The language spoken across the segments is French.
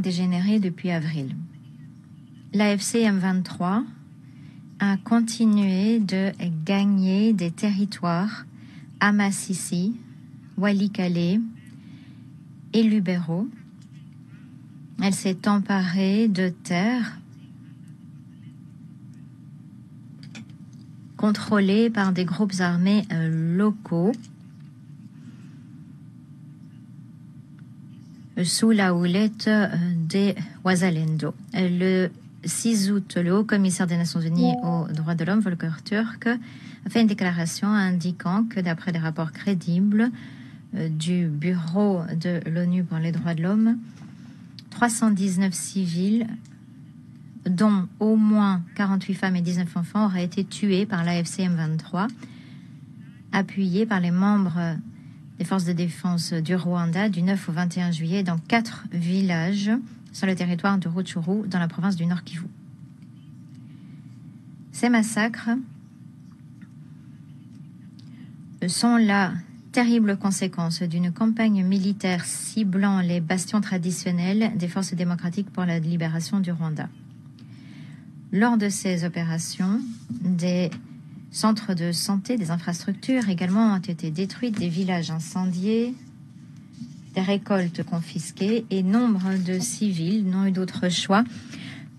dégénéré depuis avril. L'AFC M23 a continué de gagner des territoires à Massissi, Walikale et Lubero. Elle s'est emparée de terres contrôlées par des groupes armés locaux sous la houlette des Wazalendo. Le 6 août, le haut-commissaire des Nations Unies aux droits de l'homme, Volker Turk, a fait une déclaration indiquant que d'après des rapports crédibles du Bureau de l'ONU pour les droits de l'homme, 319 civils, dont au moins 48 femmes et 19 enfants, auraient été tués par l'AFC M23, appuyés par les membres des forces de défense du Rwanda du 9 au 21 juillet dans 4 villages sur le territoire de Rutshuru dans la province du Nord Kivu. Ces massacres sont la terrible conséquence d'une campagne militaire ciblant les bastions traditionnels des forces démocratiques pour la libération du Rwanda. Lors de ces opérations, des centres de santé, des infrastructures également ont été détruites, des villages incendiés, des récoltes confisquées et nombre de civils n'ont eu d'autre choix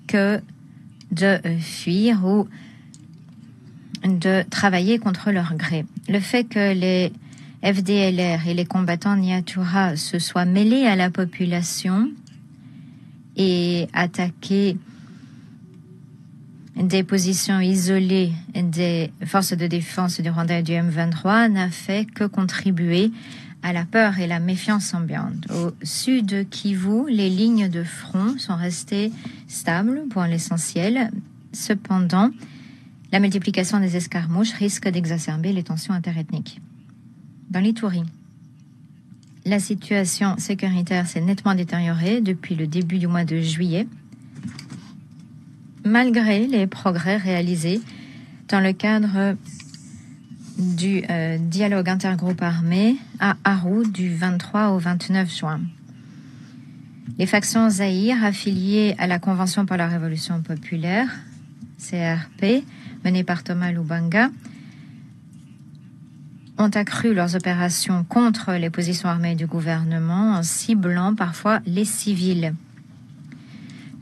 que de fuir ou de travailler contre leur gré. Le fait que les FDLR et les combattants Nyatura se soient mêlés à la population et attaqué des positions isolées des forces de défense du Rwanda et du M23 n'a fait que contribuer à la peur et la méfiance ambiante. Au sud Kivu, les lignes de front sont restées stables pour l'essentiel. Cependant, la multiplication des escarmouches risque d'exacerber les tensions interethniques. Dans l'Ituri, la situation sécuritaire s'est nettement détériorée depuis le début du mois de juillet, malgré les progrès réalisés dans le cadre du dialogue intergroupe armé à Aru du 23 au 29 juin. Les factions Zaïre affiliées à la Convention pour la Révolution populaire, CRP, menée par Thomas Lubanga, ont accru leurs opérations contre les positions armées du gouvernement en ciblant parfois les civils.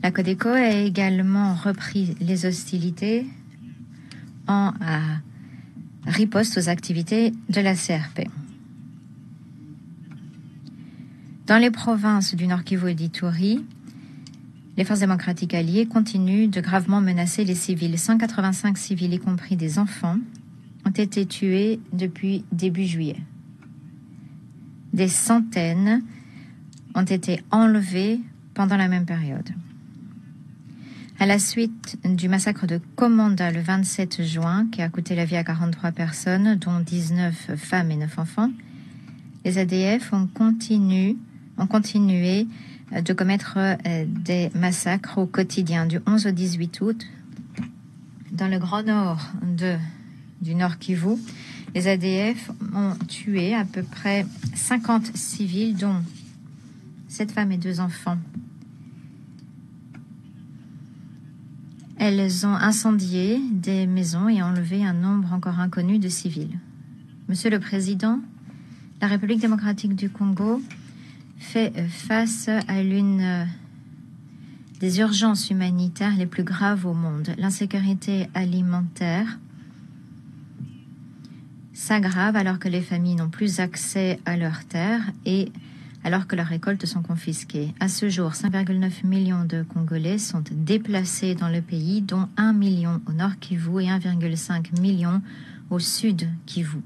La Codeco a également repris les hostilités en riposte aux activités de la CRP. Dans les provinces du Nord Kivu et d'Ituri, les forces démocratiques alliées continuent de gravement menacer les civils. 185 civils, y compris des enfants, ont été tués depuis début juillet. Des centaines ont été enlevés pendant la même période. À la suite du massacre de Komanda le 27 juin, qui a coûté la vie à 43 personnes, dont 19 femmes et 9 enfants, les ADF ont continué de commettre des massacres au quotidien. Du 11 au 18 août, dans le grand nord du Nord Kivu, les ADF ont tué à peu près 50 civils, dont 7 femmes et 2 enfants. Elles ont incendié des maisons et enlevé un nombre encore inconnu de civils. Monsieur le Président, la République démocratique du Congo fait face à l'une des urgences humanitaires les plus graves au monde. L'insécurité alimentaire s'aggrave alors que les familles n'ont plus accès à leurs terres et alors que leurs récoltes sont confisquées. À ce jour, 5,9 millions de Congolais sont déplacés dans le pays, dont 1 million au nord Kivu et 1,5 million au sud Kivu.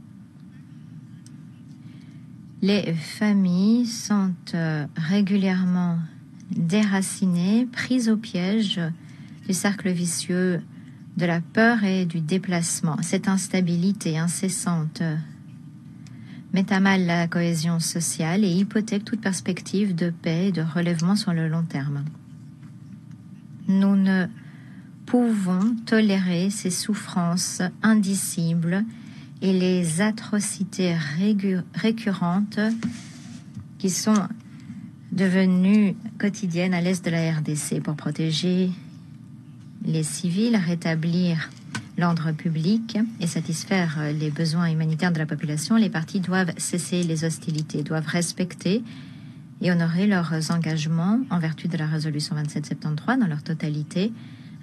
Les familles sont régulièrement déracinées, prises au piège du cercle vicieux de la peur et du déplacement. Cette instabilité incessante met à mal la cohésion sociale et hypothèque toute perspective de paix et de relèvement sur le long terme. Nous ne pouvons tolérer ces souffrances indicibles et les atrocités récurrentes qui sont devenue quotidienne à l'est de la RDC pour protéger les civils, rétablir l'ordre public et satisfaire les besoins humanitaires de la population. Les parties doivent cesser les hostilités, doivent respecter et honorer leurs engagements en vertu de la résolution 2773 dans leur totalité,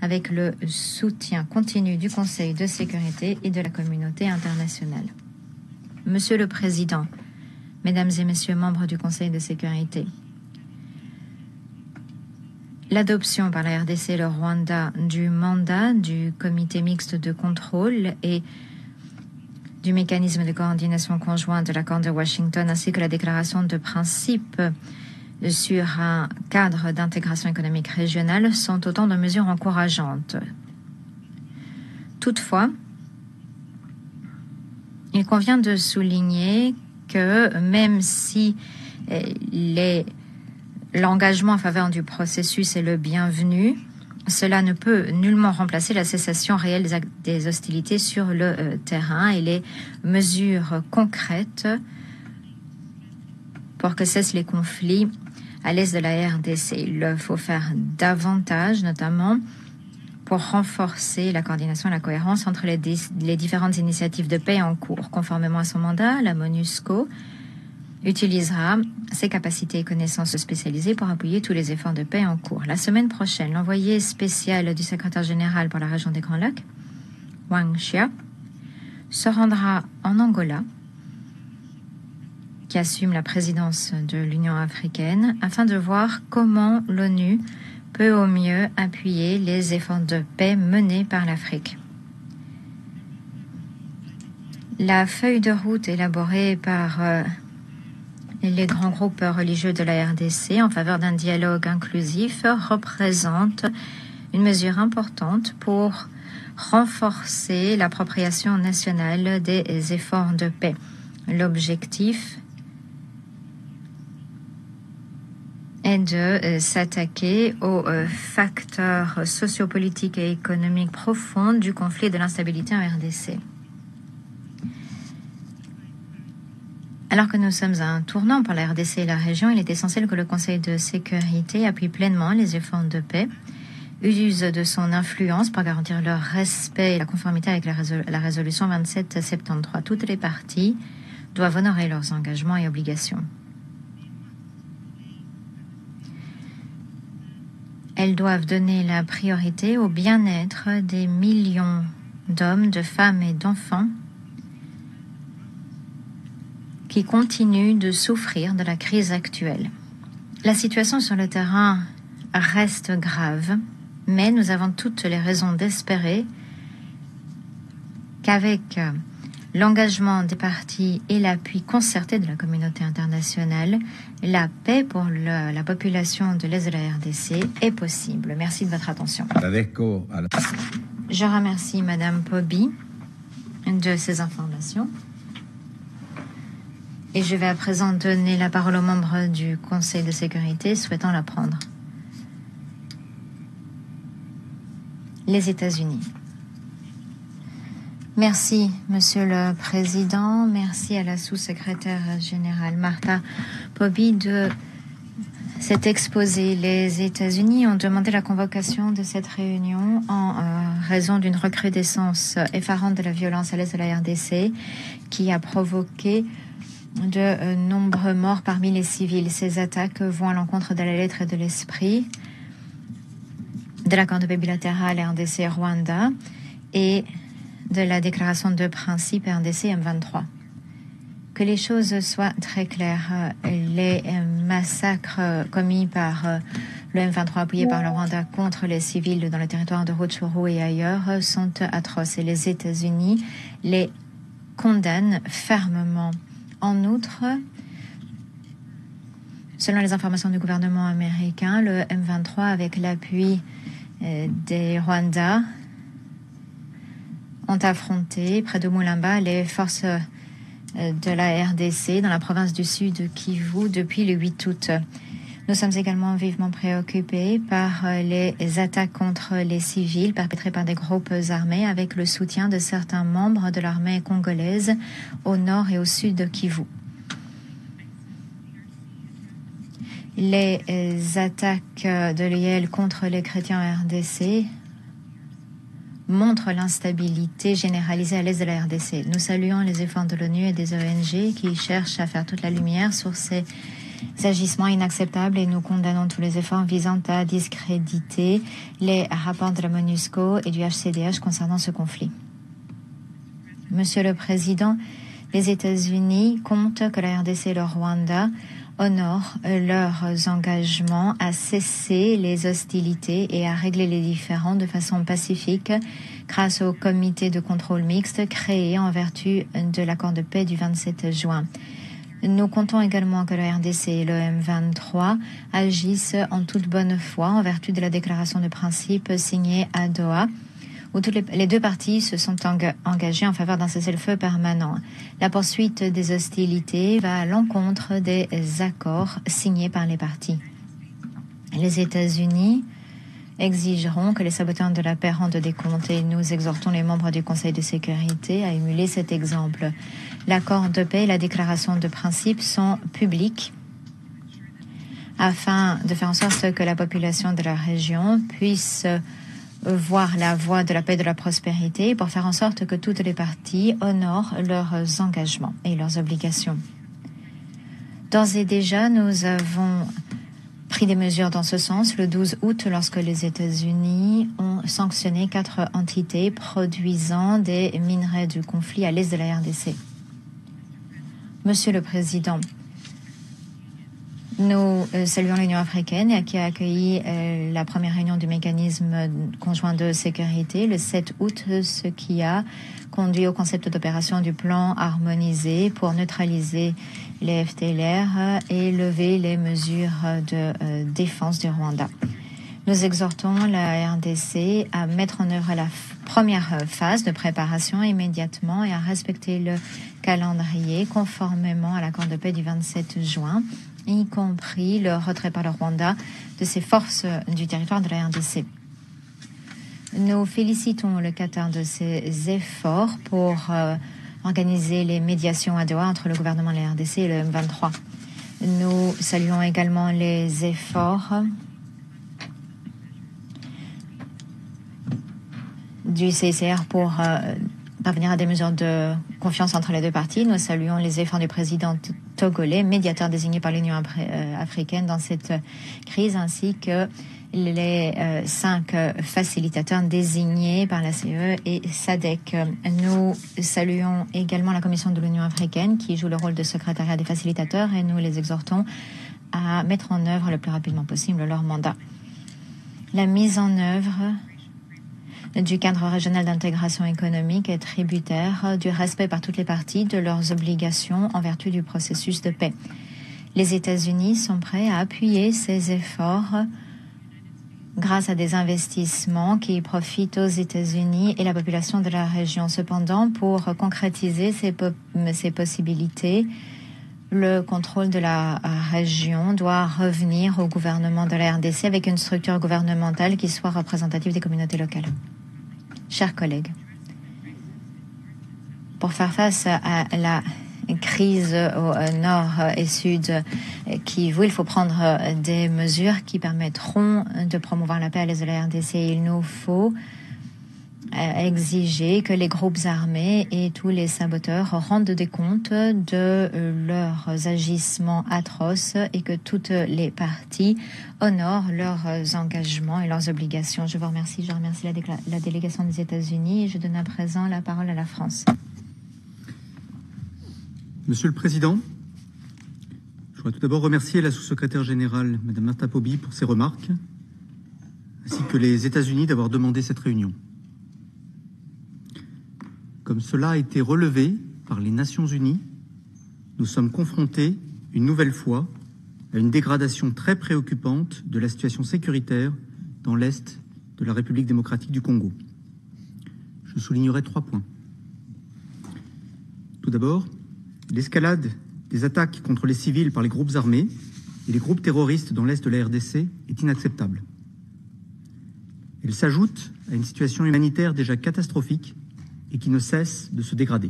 avec le soutien continu du Conseil de sécurité et de la communauté internationale. Monsieur le Président, Mesdames et Messieurs membres du Conseil de sécurité, l'adoption par la RDC et le Rwanda du mandat du comité mixte de contrôle et du mécanisme de coordination conjointe de l'accord de Washington ainsi que la déclaration de principe sur un cadre d'intégration économique régionale sont autant de mesures encourageantes. Toutefois, il convient de souligner que même si l'engagement en faveur du processus est le bienvenu, cela ne peut nullement remplacer la cessation réelle des hostilités sur le terrain et les mesures concrètes pour que cessent les conflits à l'est de la RDC. Il faut faire davantage, notamment pour renforcer la coordination et la cohérence entre les différentes initiatives de paix en cours. Conformément à son mandat, la MONUSCO utilisera ses capacités et connaissances spécialisées pour appuyer tous les efforts de paix en cours. La semaine prochaine, l'envoyé spécial du secrétaire général pour la région des Grands Lacs, Wang Xia, se rendra en Angola, qui assume la présidence de l'Union africaine, afin de voir comment l'ONU peut au mieux appuyer les efforts de paix menés par l'Afrique. La feuille de route élaborée par les grands groupes religieux de la RDC en faveur d'un dialogue inclusif représente une mesure importante pour renforcer l'appropriation nationale des efforts de paix. L'objectif est de s'attaquer aux facteurs sociopolitiques et économiques profonds du conflit et de l'instabilité en RDC. Alors que nous sommes à un tournant pour la RDC et la région, il est essentiel que le Conseil de sécurité appuie pleinement les efforts de paix, use de son influence pour garantir leur respect et la conformité avec la résolution 2773. Toutes les parties doivent honorer leurs engagements et obligations. Elles doivent donner la priorité au bien-être des millions d'hommes, de femmes et d'enfants qui continuent de souffrir de la crise actuelle. La situation sur le terrain reste grave, mais nous avons toutes les raisons d'espérer qu'avec l'engagement des parties et l'appui concerté de la communauté internationale, la paix pour la population de l'Est de la RDC est possible. Merci de votre attention. Je remercie Madame Pobi de ces informations. Et je vais à présent donner la parole aux membres du Conseil de sécurité souhaitant la prendre. Les États-Unis. Merci, Monsieur le Président. Merci à la sous-secrétaire générale Martha Pobi de cet exposé. Les États-Unis ont demandé la convocation de cette réunion en raison d'une recrudescence effarante de la violence à l'est de la RDC qui a provoqué de nombreux morts parmi les civils. Ces attaques vont à l'encontre de la lettre et de l'esprit de l'accord de paix bilatéral RDC-Rwanda et de la déclaration de principe RDC-M23. Que les choses soient très claires, les massacres commis par le M23 appuyé par le Rwanda contre les civils dans le territoire de Rutshuru et ailleurs sont atroces et les États-Unis les condamnent fermement. En outre, selon les informations du gouvernement américain, le M23, avec l'appui des Rwandais, ont affronté près de Mulamba les forces de la RDC dans la province du Sud Kivu depuis le 8 août. Nous sommes également vivement préoccupés par les attaques contre les civils perpétrées par des groupes armés avec le soutien de certains membres de l'armée congolaise au nord et au sud de Kivu. Les attaques de l'IEL contre les chrétiens en RDC montrent l'instabilité généralisée à l'est de la RDC. Nous saluons les efforts de l'ONU et des ONG qui cherchent à faire toute la lumière sur ces agissements inacceptables et nous condamnons tous les efforts visant à discréditer les rapports de la MONUSCO et du HCDH concernant ce conflit. Monsieur le Président, les États-Unis comptent que la RDC et le Rwanda honorent leurs engagements à cesser les hostilités et à régler les différends de façon pacifique grâce au comité de contrôle mixte créé en vertu de l'accord de paix du 27 juin. Nous comptons également que la RDC et le M23 agissent en toute bonne foi en vertu de la déclaration de principe signée à Doha, où les deux parties se sont engagées en faveur d'un cessez-le-feu permanent. La poursuite des hostilités va à l'encontre des accords signés par les parties. Les États-Unis exigeront que les saboteurs de la paix rendent des comptes et nous exhortons les membres du Conseil de sécurité à émuler cet exemple. L'accord de paix et la déclaration de principe sont publics afin de faire en sorte que la population de la région puisse voir la voie de la paix et de la prospérité pour faire en sorte que toutes les parties honorent leurs engagements et leurs obligations. D'ores et déjà, nous avons pris des mesures dans ce sens le 12 août lorsque les États-Unis ont sanctionné 4 entités produisant des minerais du conflit à l'est de la RDC. Monsieur le Président, nous saluons l'Union africaine qui a accueilli la première réunion du mécanisme conjoint de sécurité le 7 août, ce qui a conduit au concept d'opération du plan harmonisé pour neutraliser les FDLR et lever les mesures de défense du Rwanda. Nous exhortons la RDC à mettre en œuvre la première phase de préparation immédiatement et à respecter le calendrier conformément à l'accord de paix du 27 juin, y compris le retrait par le Rwanda de ses forces du territoire de la RDC. Nous félicitons le Qatar de ses efforts pour organiser les médiations à Doha entre le gouvernement de la RDC et le M23. Nous saluons également les efforts du CICR pour parvenir à des mesures de confiance entre les deux parties. Nous saluons les efforts du président togolais, médiateur désigné par l'Union africaine dans cette crise, ainsi que les 5 facilitateurs désignés par la CE et SADC. Nous saluons également la Commission de l'Union africaine qui joue le rôle de secrétariat des facilitateurs et nous les exhortons à mettre en œuvre le plus rapidement possible leur mandat. La mise en œuvre du cadre régional d'intégration économique est tributaire du respect par toutes les parties de leurs obligations en vertu du processus de paix. Les États-Unis sont prêts à appuyer ces efforts grâce à des investissements qui profitent aux États-Unis et la population de la région. Cependant, pour concrétiser ces possibilités, le contrôle de la région doit revenir au gouvernement de la RDC avec une structure gouvernementale qui soit représentative des communautés locales. Chers collègues, pour faire face à la crise au nord et sud il faut prendre des mesures qui permettront de promouvoir la paix à l'est de la RDC. Il nous faut exiger que les groupes armés et tous les saboteurs rendent des comptes de leurs agissements atroces et que toutes les parties honorent leurs engagements et leurs obligations. Je vous remercie. Je remercie la délégation des États-Unis et je donne à présent la parole à la France. Monsieur le Président, je voudrais tout d'abord remercier la sous-secrétaire générale, Mme Martha Pobby, pour ses remarques, ainsi que les États-Unis d'avoir demandé cette réunion. Comme cela a été relevé par les Nations Unies, nous sommes confrontés, une nouvelle fois, à une dégradation très préoccupante de la situation sécuritaire dans l'Est de la République démocratique du Congo. Je soulignerai 3 points. Tout d'abord, l'escalade des attaques contre les civils par les groupes armés et les groupes terroristes dans l'Est de la RDC est inacceptable. Elle s'ajoute à une situation humanitaire déjà catastrophique et qui ne cesse de se dégrader.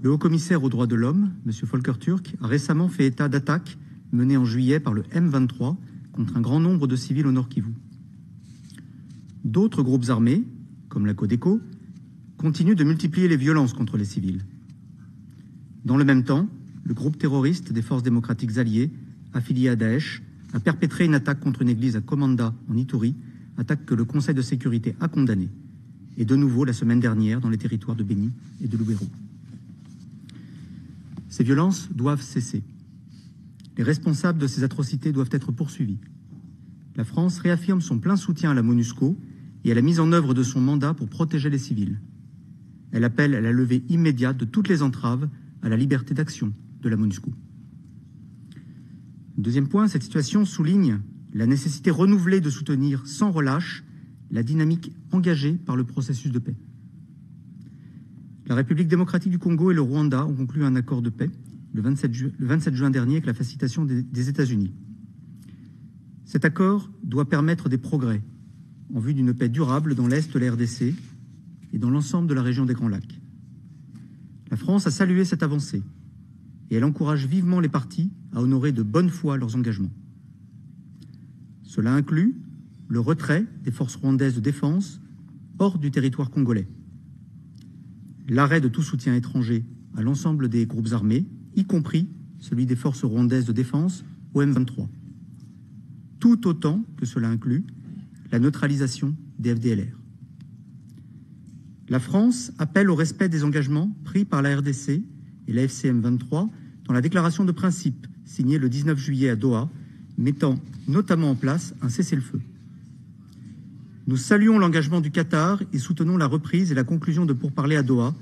Le haut-commissaire aux droits de l'homme, M. Volker Turk, a récemment fait état d'attaques menée en juillet par le M23 contre un grand nombre de civils au Nord Kivu. D'autres groupes armés, comme la Codeco, continuent de multiplier les violences contre les civils. Dans le même temps, le groupe terroriste des forces démocratiques alliées, affilié à Daesh, a perpétré une attaque contre une église à Komanda, en Ituri, attaque que le Conseil de sécurité a condamnée, et de nouveau la semaine dernière dans les territoires de Béni et de Lubero. Ces violences doivent cesser. Les responsables de ces atrocités doivent être poursuivis. La France réaffirme son plein soutien à la MONUSCO et à la mise en œuvre de son mandat pour protéger les civils. Elle appelle à la levée immédiate de toutes les entraves à la liberté d'action de la MONUSCO. Deuxième point, cette situation souligne la nécessité renouvelée de soutenir sans relâche la dynamique engagée par le processus de paix. La République démocratique du Congo et le Rwanda ont conclu un accord de paix le 27 juin dernier avec la facilitation des États-Unis. Cet accord doit permettre des progrès en vue d'une paix durable dans l'Est de la RDC et dans l'ensemble de la région des Grands Lacs. La France a salué cette avancée et elle encourage vivement les parties à honorer de bonne foi leurs engagements. Cela inclut le retrait des forces rwandaises de défense hors du territoire congolais, l'arrêt de tout soutien étranger à l'ensemble des groupes armés, y compris celui des forces rwandaises de défense au M23, tout autant que cela inclut la neutralisation des FDLR. La France appelle au respect des engagements pris par la RDC et la FCM 23 dans la déclaration de principe signée le 19 juillet à Doha, mettant notamment en place un cessez-le-feu. Nous saluons l'engagement du Qatar et soutenons la reprise et la conclusion de pourparlers à Doha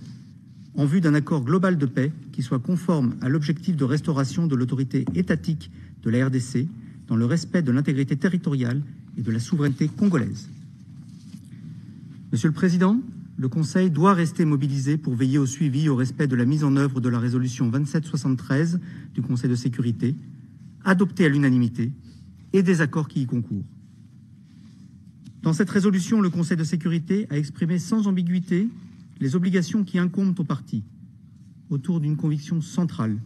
en vue d'un accord global de paix qui soit conforme à l'objectif de restauration de l'autorité étatique de la RDC dans le respect de l'intégrité territoriale et de la souveraineté congolaise. Monsieur le Président, le Conseil doit rester mobilisé pour veiller au suivi et au respect de la mise en œuvre de la résolution 2773 du Conseil de sécurité, adoptée à l'unanimité, et des accords qui y concourent. Dans cette résolution, le Conseil de sécurité a exprimé sans ambiguïté les obligations qui incombent aux parties, autour d'une conviction centrale.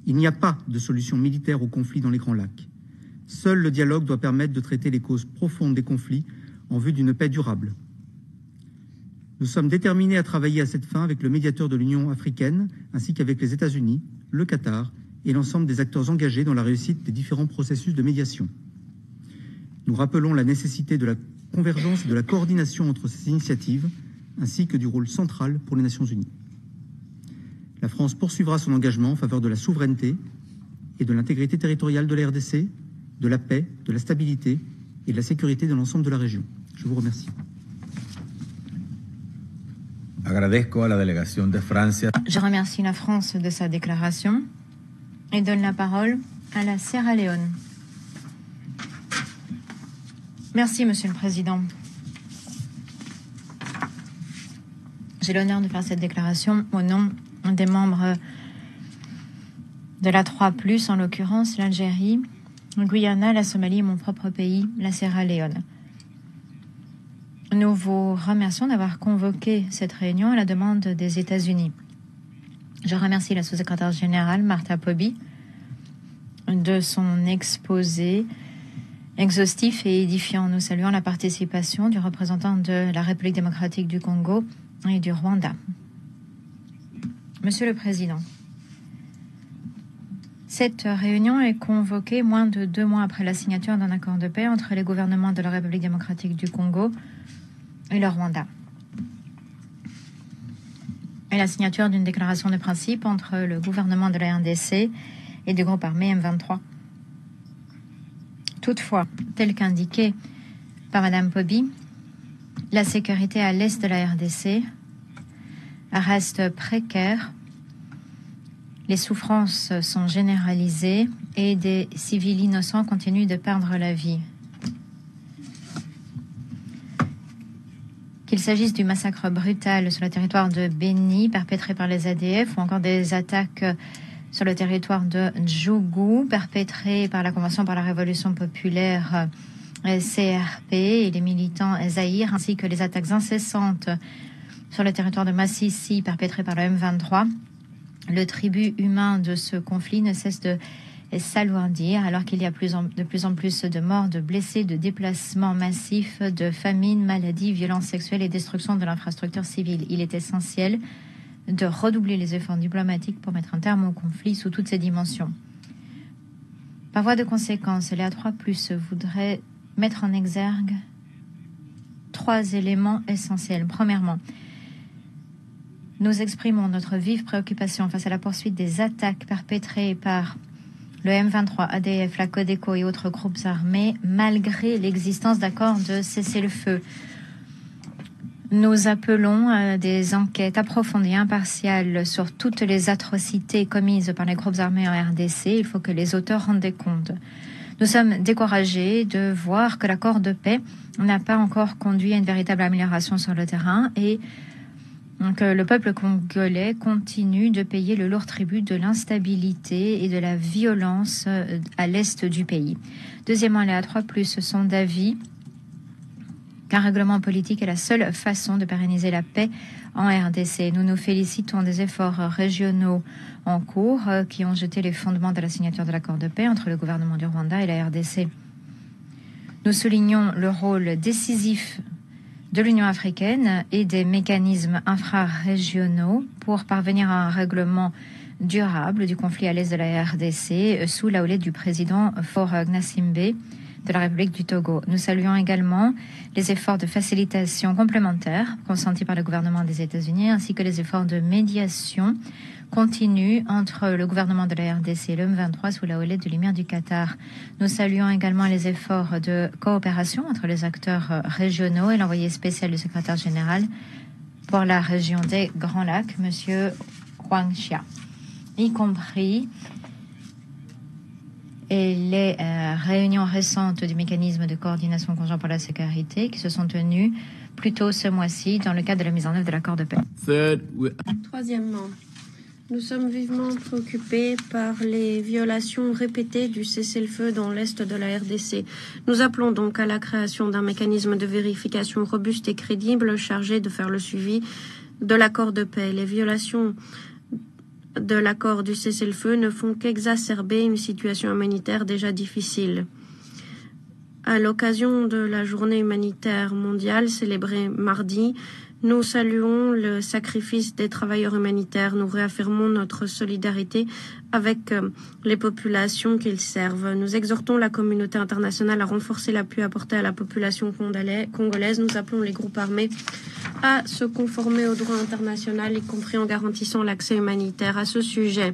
Il n'y a pas de solution militaire au conflit dans les Grands Lacs. Seul le dialogue doit permettre de traiter les causes profondes des conflits en vue d'une paix durable. Nous sommes déterminés à travailler à cette fin avec le médiateur de l'Union africaine, ainsi qu'avec les États-Unis, le Qatar et l'ensemble des acteurs engagés dans la réussite des différents processus de médiation. Nous rappelons la nécessité de la convergence et de la coordination entre ces initiatives, ainsi que du rôle central pour les Nations Unies. La France poursuivra son engagement en faveur de la souveraineté et de l'intégrité territoriale de la RDC, de la paix, de la stabilité et de la sécurité dans l'ensemble de la région. Je vous remercie. Je remercie la France de sa déclaration et donne la parole à la Sierra Leone. Merci, Monsieur le Président. J'ai l'honneur de faire cette déclaration au nom des membres de la 3+, en l'occurrence l'Algérie, le Guyana, la Somalie et mon propre pays, la Sierra Leone. Nous vous remercions d'avoir convoqué cette réunion à la demande des États-Unis. Je remercie la sous-secrétaire générale Martha Poby de son exposé exhaustif et édifiant. Nous saluons la participation du représentant de la République démocratique du Congo et du Rwanda. Monsieur le Président, cette réunion est convoquée moins de 2 mois après la signature d'un accord de paix entre les gouvernements de la République démocratique du Congo et le Rwanda, et la signature d'une déclaration de principe entre le gouvernement de la RDC et du groupe armé M23. Toutefois, tel qu'indiqué par Madame Poby, la sécurité à l'est de la RDC reste précaire, les souffrances sont généralisées et des civils innocents continuent de perdre la vie. Qu'il s'agisse du massacre brutal sur le territoire de Béni perpétré par les ADF ou encore des attaques sur le territoire de Djougou perpétrées par la Convention pour la Révolution populaire CRP et les militants Zahir, ainsi que les attaques incessantes sur le territoire de Massissi perpétrées par le M23, le tribut humain de ce conflit ne cesse de s'alourdir alors qu'il y a de plus en plus de morts, de blessés, de déplacements massifs, de famines, maladies, violences sexuelles et destruction de l'infrastructure civile. Il est essentiel de redoubler les efforts diplomatiques pour mettre un terme au conflit sous toutes ses dimensions. Par voie de conséquence, Léa 3+ voudrait mettre en exergue 3 éléments essentiels. Premièrement, nous exprimons notre vive préoccupation face à la poursuite des attaques perpétrées par le M23, ADF, la Codeco et autres groupes armés, malgré l'existence d'accords de cessez-le-feu. Nous appelons à des enquêtes approfondies et impartiales sur toutes les atrocités commises par les groupes armés en RDC. Il faut que les auteurs rendent des comptes. Nous sommes découragés de voir que l'accord de paix n'a pas encore conduit à une véritable amélioration sur le terrain et que le peuple congolais continue de payer le lourd tribut de l'instabilité et de la violence à l'est du pays. Deuxièmement, les A3+, sont d'avis qu'un règlement politique est la seule façon de pérenniser la paix en RDC. Nous nous félicitons des efforts régionaux en cours qui ont jeté les fondements de la signature de l'accord de paix entre le gouvernement du Rwanda et la RDC. Nous soulignons le rôle décisif de l'Union africaine et des mécanismes infrarégionaux pour parvenir à un règlement durable du conflit à l'est de la RDC sous la houlette du président Faure Gnassingbé de la République du Togo. Nous saluons également les efforts de facilitation complémentaires consentis par le gouvernement des États-Unis ainsi que les efforts de médiation continue entre le gouvernement de la RDC et le M23 sous la houlette de l'émir du Qatar. Nous saluons également les efforts de coopération entre les acteurs régionaux et l'envoyé spécial du secrétaire général pour la région des Grands Lacs, M. Huang Xia, y compris les réunions récentes du mécanisme de coordination conjoint pour la sécurité qui se sont tenues plus tôt ce mois-ci dans le cadre de la mise en œuvre de l'accord de paix. Troisièmement, nous sommes vivement préoccupés par les violations répétées du cessez-le-feu dans l'est de la RDC. Nous appelons donc à la création d'un mécanisme de vérification robuste et crédible chargé de faire le suivi de l'accord de paix. Les violations de l'accord du cessez-le-feu ne font qu'exacerber une situation humanitaire déjà difficile. À l'occasion de la journée humanitaire mondiale célébrée mardi, nous saluons le sacrifice des travailleurs humanitaires. Nous réaffirmons notre solidarité avec les populations qu'ils servent. Nous exhortons la communauté internationale à renforcer l'appui apporté à la population congolaise. Nous appelons les groupes armés à se conformer au droit international, y compris en garantissant l'accès humanitaire. À ce sujet,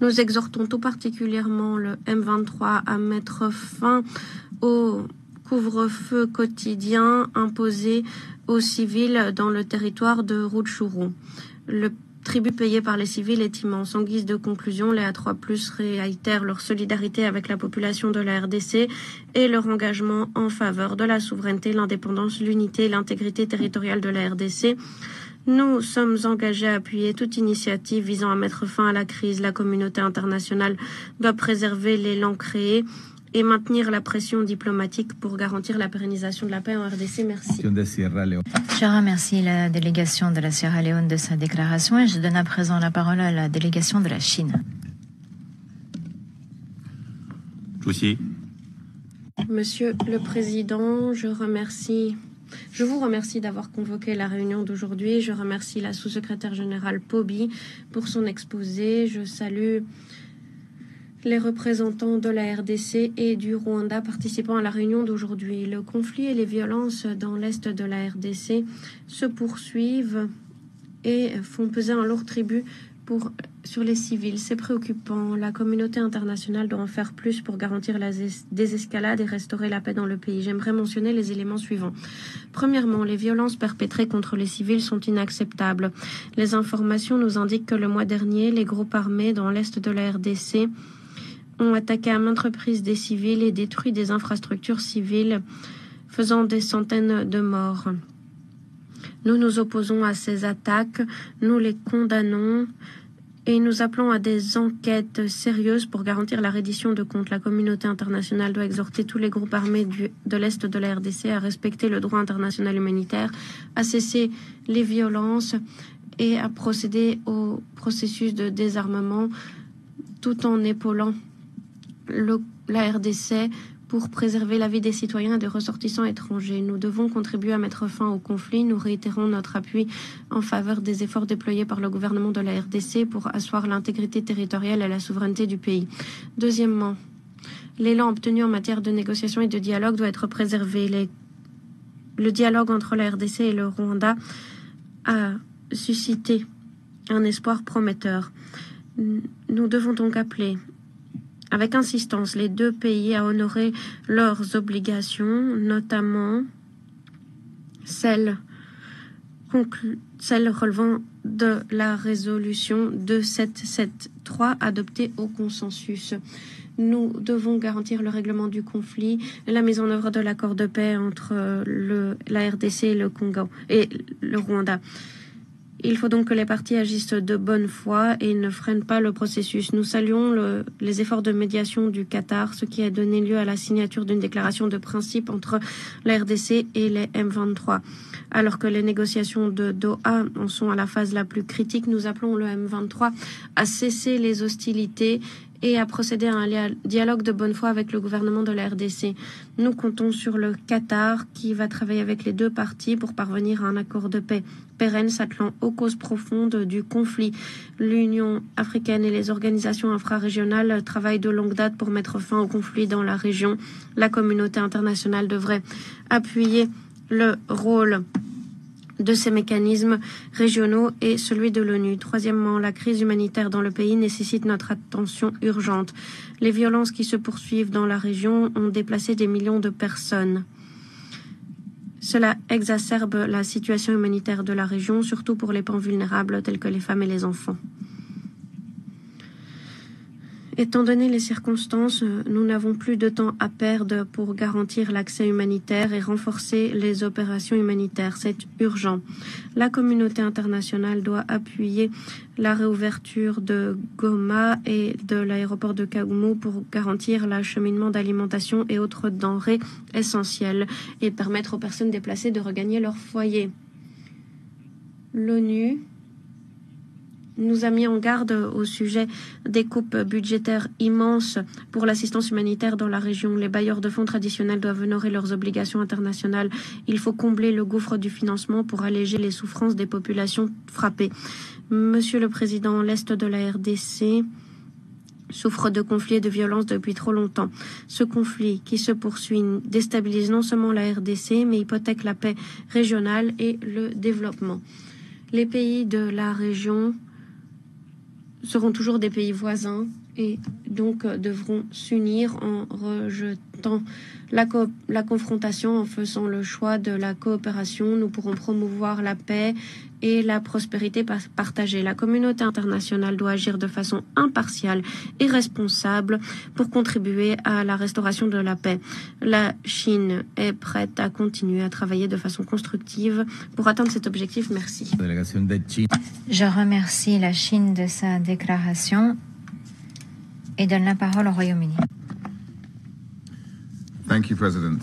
nous exhortons tout particulièrement le M23 à mettre fin au couvre-feu quotidien imposé aux civils dans le territoire de Rutshuru. Le tribut payé par les civils est immense. En guise de conclusion, les A3+ réitèrent leur solidarité avec la population de la RDC et leur engagement en faveur de la souveraineté, l'indépendance, l'unité et l'intégrité territoriale de la RDC. Nous sommes engagés à appuyer toute initiative visant à mettre fin à la crise. La communauté internationale doit préserver l'élan créé et maintenir la pression diplomatique pour garantir la pérennisation de la paix en RDC. Merci. Je remercie la délégation de la Sierra Leone de sa déclaration et je donne à présent la parole à la délégation de la Chine. Monsieur le Président, je vous remercie d'avoir convoqué la réunion d'aujourd'hui. Je remercie la sous-secrétaire générale Pobi pour son exposé. Je salue les représentants de la RDC et du Rwanda participant à la réunion d'aujourd'hui. Le conflit et les violences dans l'est de la RDC se poursuivent et font peser un lourd tribut sur les civils. C'est préoccupant. La communauté internationale doit en faire plus pour garantir la désescalade et restaurer la paix dans le pays. J'aimerais mentionner les éléments suivants. Premièrement, les violences perpétrées contre les civils sont inacceptables. Les informations nous indiquent que le mois dernier, les groupes armés dans l'est de la RDC ont attaqué à maintes reprises des civils et détruit des infrastructures civiles, faisant des centaines de morts. Nous nous opposons à ces attaques, nous les condamnons et nous appelons à des enquêtes sérieuses pour garantir la reddition de comptes. La communauté internationale doit exhorter tous les groupes armés de l'Est de la RDC à respecter le droit international humanitaire, à cesser les violences et à procéder au processus de désarmement tout en épaulant la RDC pour préserver la vie des citoyens et des ressortissants étrangers. Nous devons contribuer à mettre fin au conflit. Nous réitérons notre appui en faveur des efforts déployés par le gouvernement de la RDC pour asseoir l'intégrité territoriale et la souveraineté du pays. Deuxièmement, l'élan obtenu en matière de négociation et de dialogue doit être préservé. Le dialogue entre la RDC et le Rwanda a suscité un espoir prometteur. Nous devons donc appeler avec insistance les deux pays à honorer leurs obligations, notamment celles relevant de la résolution 2773 adoptée au consensus. Nous devons garantir le règlement du conflit, la mise en œuvre de l'accord de paix entre la RDC et le Congo et le Rwanda. Il faut donc que les parties agissent de bonne foi et ne freinent pas le processus. Nous saluons les efforts de médiation du Qatar, ce qui a donné lieu à la signature d'une déclaration de principe entre la RDC et les M23. Alors que les négociations de Doha en sont à la phase la plus critique, nous appelons le M23 à cesser les hostilités et à procéder à un dialogue de bonne foi avec le gouvernement de la RDC. Nous comptons sur le Qatar qui va travailler avec les deux parties pour parvenir à un accord de paix pérenne s'attelant aux causes profondes du conflit. L'Union africaine et les organisations infrarégionales travaillent de longue date pour mettre fin au conflit dans la région. La communauté internationale devrait appuyer le rôle de ces mécanismes régionaux et celui de l'ONU. Troisièmement, la crise humanitaire dans le pays nécessite notre attention urgente. Les violences qui se poursuivent dans la région ont déplacé des millions de personnes. Cela exacerbe la situation humanitaire de la région, surtout pour les pans vulnérables tels que les femmes et les enfants. Étant donné les circonstances, nous n'avons plus de temps à perdre pour garantir l'accès humanitaire et renforcer les opérations humanitaires. C'est urgent. La communauté internationale doit appuyer la réouverture de Goma et de l'aéroport de Kagoumou pour garantir l'acheminement d'alimentation et autres denrées essentielles et permettre aux personnes déplacées de regagner leur foyer. L'ONU nous a mis en garde au sujet des coupes budgétaires immenses pour l'assistance humanitaire dans la région. Les bailleurs de fonds traditionnels doivent honorer leurs obligations internationales. Il faut combler le gouffre du financement pour alléger les souffrances des populations frappées. Monsieur le Président, l'Est de la RDC souffre de conflits et de violences depuis trop longtemps. Ce conflit qui se poursuit déstabilise non seulement la RDC, mais hypothèque la paix régionale et le développement. Les pays de la région seront toujours des pays voisins et donc devront s'unir en rejetant la confrontation, en faisant le choix de la coopération. Nous pourrons promouvoir la paix et la prospérité partagée. La communauté internationale doit agir de façon impartiale et responsable pour contribuer à la restauration de la paix. La Chine est prête à continuer à travailler de façon constructive pour atteindre cet objectif. Merci. Je remercie la Chine de sa déclaration et donne la parole au Royaume-Uni. Thank you, President.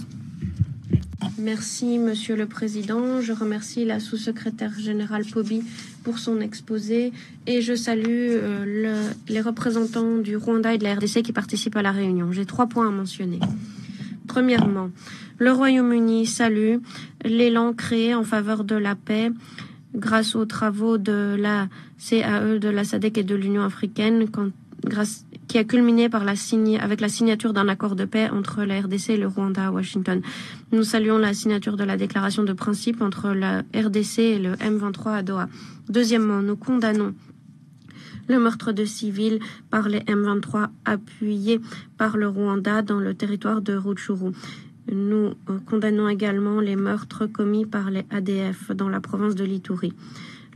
Merci, Monsieur le Président. Je remercie la sous-secrétaire générale Pobi pour son exposé et je salue les représentants du Rwanda et de la RDC qui participent à la réunion. J'ai 3 points à mentionner. Premièrement, le Royaume-Uni salue l'élan créé en faveur de la paix grâce aux travaux de la CAE, de la SADC et de l'Union africaine, qui a culminé avec la signature d'un accord de paix entre la RDC et le Rwanda à Washington. Nous saluons la signature de la déclaration de principe entre la RDC et le M23 à Doha. Deuxièmement, nous condamnons le meurtre de civils par les M23 appuyés par le Rwanda dans le territoire de Rutshuru. Nous condamnons également les meurtres commis par les ADF dans la province de l'Ituri.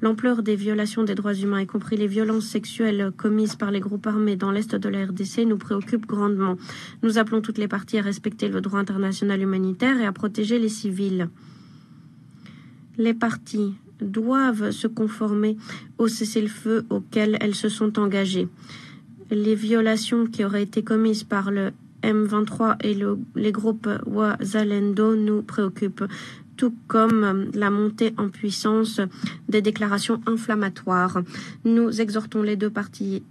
L'ampleur des violations des droits humains, y compris les violences sexuelles commises par les groupes armés dans l'est de la RDC, nous préoccupe grandement. Nous appelons toutes les parties à respecter le droit international humanitaire et à protéger les civils. Les parties doivent se conformer au cessez-le-feu auquel elles se sont engagées. Les violations qui auraient été commises par le M23 et les groupes Wazalendo nous préoccupent. tout comme la montée en puissance des déclarations inflammatoires. Nous exhortons les parties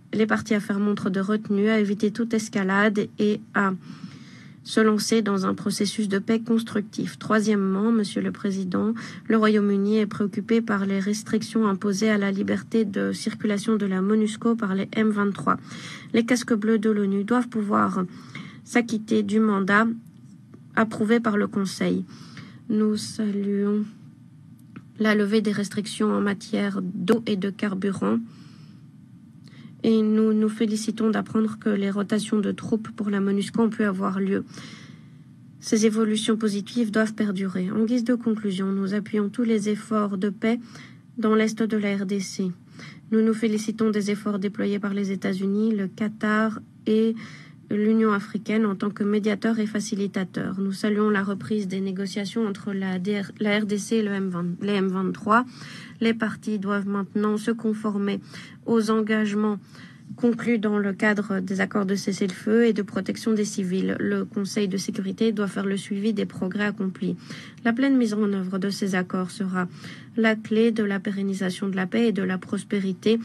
à faire montre de retenue, à éviter toute escalade et à se lancer dans un processus de paix constructif. Troisièmement, Monsieur le Président, le Royaume-Uni est préoccupé par les restrictions imposées à la liberté de circulation de la MONUSCO par les M23. Les casques bleus de l'ONU doivent pouvoir s'acquitter du mandat approuvé par le Conseil. Nous saluons la levée des restrictions en matière d'eau et de carburant. Et nous nous félicitons d'apprendre que les rotations de troupes pour la MONUSCO ont pu avoir lieu. Ces évolutions positives doivent perdurer. En guise de conclusion, nous appuyons tous les efforts de paix dans l'Est de la RDC. Nous nous félicitons des efforts déployés par les États-Unis, le Qatar et l'Union africaine en tant que médiateur et facilitateur. Nous saluons la reprise des négociations entre la RDC et les M23. Les parties doivent maintenant se conformer aux engagements conclus dans le cadre des accords de cessez-le-feu et de protection des civils. Le Conseil de sécurité doit faire le suivi des progrès accomplis. La pleine mise en œuvre de ces accords sera la clé de la pérennisation de la paix et de la prospérité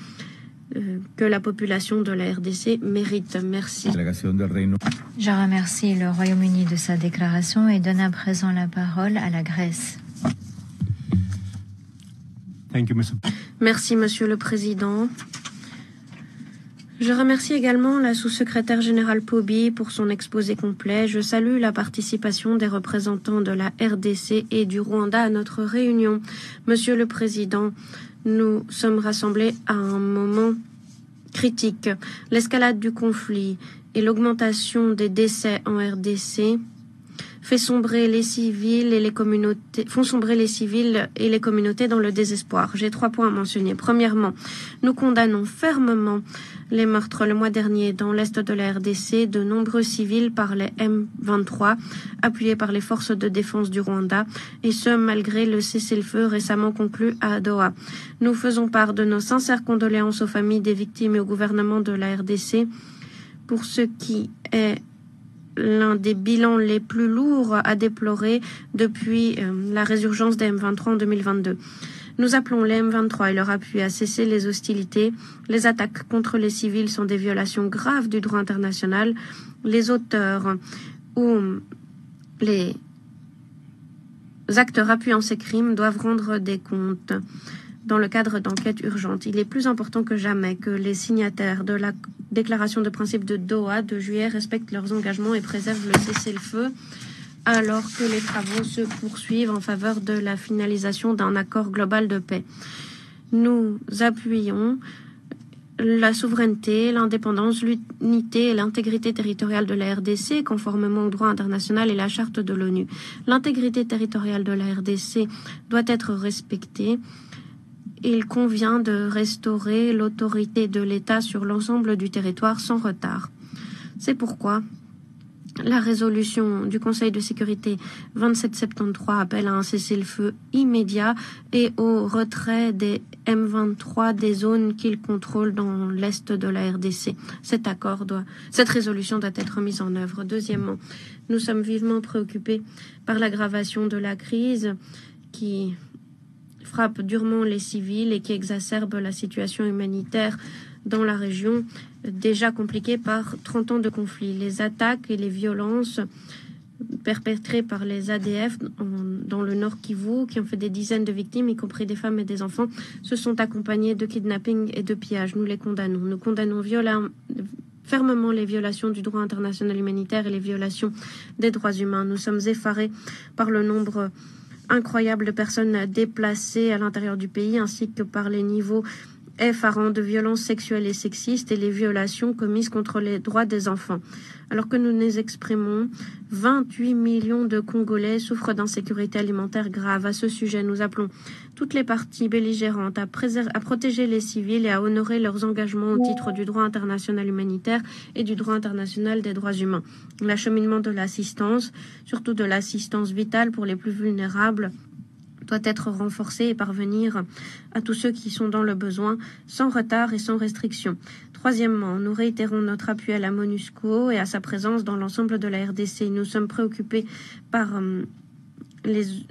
que la population de la RDC mérite. Merci. Je remercie le Royaume-Uni de sa déclaration et donne à présent la parole à la Grèce. Merci, Monsieur le Président. Je remercie également la sous-secrétaire générale Poby pour son exposé complet. Je salue la participation des représentants de la RDC et du Rwanda à notre réunion. Monsieur le Président, nous sommes rassemblés à un moment critique. L'escalade du conflit et l'augmentation des décès en RDC font sombrer les civils et les communautés dans le désespoir. J'ai 3 points à mentionner. Premièrement, nous condamnons fermement les meurtres le mois dernier dans l'est de la RDC de nombreux civils par les M23, appuyés par les forces de défense du Rwanda, et ce malgré le cessez-le-feu récemment conclu à Doha. Nous faisons part de nos sincères condoléances aux familles des victimes et au gouvernement de la RDC pour ce qui est l'un des bilans les plus lourds à déplorer depuis la résurgence des M23 en 2022. Nous appelons les M23 et leur appui à cesser les hostilités. Les attaques contre les civils sont des violations graves du droit international. Les auteurs ou les acteurs appuyant ces crimes doivent rendre des comptes dans le cadre d'enquêtes urgentes. Il est plus important que jamais que les signataires de la déclaration de principe de Doha de juillet respectent leurs engagements et préservent le cessez-le-feu alors que les travaux se poursuivent en faveur de la finalisation d'un accord global de paix. Nous appuyons la souveraineté, l'indépendance, l'unité et l'intégrité territoriale de la RDC, conformément au droit international et la charte de l'ONU. L'intégrité territoriale de la RDC doit être respectée. Il convient de restaurer l'autorité de l'État sur l'ensemble du territoire sans retard. C'est pourquoi la résolution du Conseil de sécurité 2773 appelle à un cessez-le-feu immédiat et au retrait des M23 des zones qu'ils contrôlent dans l'est de la RDC. Cette résolution doit être mise en œuvre. Deuxièmement, nous sommes vivement préoccupés par l'aggravation de la crise qui frappe durement les civils et qui exacerbe la situation humanitaire dans la région, déjà compliquée par 30 ans de conflit. Les attaques et les violences perpétrées par les ADF dans le Nord Kivu, qui ont fait des dizaines de victimes, y compris des femmes et des enfants, se sont accompagnées de kidnappings et de pillages. Nous les condamnons. Nous condamnons fermement les violations du droit international humanitaire et les violations des droits humains. Nous sommes effarés par le nombre incroyable de personnes déplacées à l'intérieur du pays, ainsi que par les niveaux effarants de violences sexuelles et sexistes et les violations commises contre les droits des enfants. Alors que nous nous exprimons, 28 millions de Congolais souffrent d'insécurité alimentaire grave. À ce sujet, nous appelons toutes les parties belligérantes à protéger les civils et à honorer leurs engagements au titre du droit international humanitaire et du droit international des droits humains. L'acheminement de l'assistance, surtout de l'assistance vitale pour les plus vulnérables, doit être renforcé et parvenir à tous ceux qui sont dans le besoin, sans retard et sans restriction. Troisièmement, nous réitérons notre appui à la MONUSCO et à sa présence dans l'ensemble de la RDC. Nous sommes préoccupés par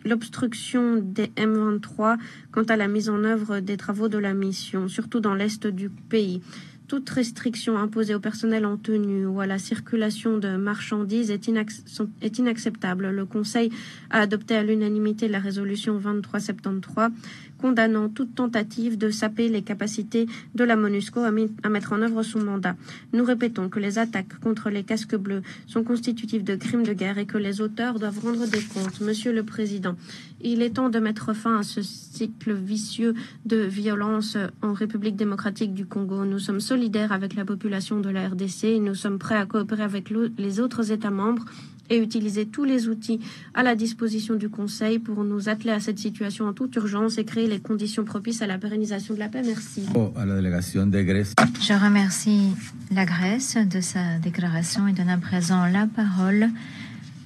l'obstruction des M23 quant à la mise en œuvre des travaux de la mission, surtout dans l'est du pays. Toute restriction imposée au personnel en tenue ou à la circulation de marchandises est inacceptable. Le Conseil a adopté à l'unanimité la résolution 2373 condamnant toute tentative de saper les capacités de la MONUSCO à mettre en œuvre son mandat. Nous répétons que les attaques contre les casques bleus sont constitutives de crimes de guerre et que les auteurs doivent rendre des comptes. Monsieur le Président, il est temps de mettre fin à ce cycle vicieux de violence en République démocratique du Congo. Nous sommes solidaires avec la population de la RDC et nous sommes prêts à coopérer avec les autres États membres et utiliser tous les outils à la disposition du Conseil pour nous atteler à cette situation en toute urgence et créer les conditions propices à la pérennisation de la paix. Merci. Je remercie la Grèce de sa déclaration et donne à présent la parole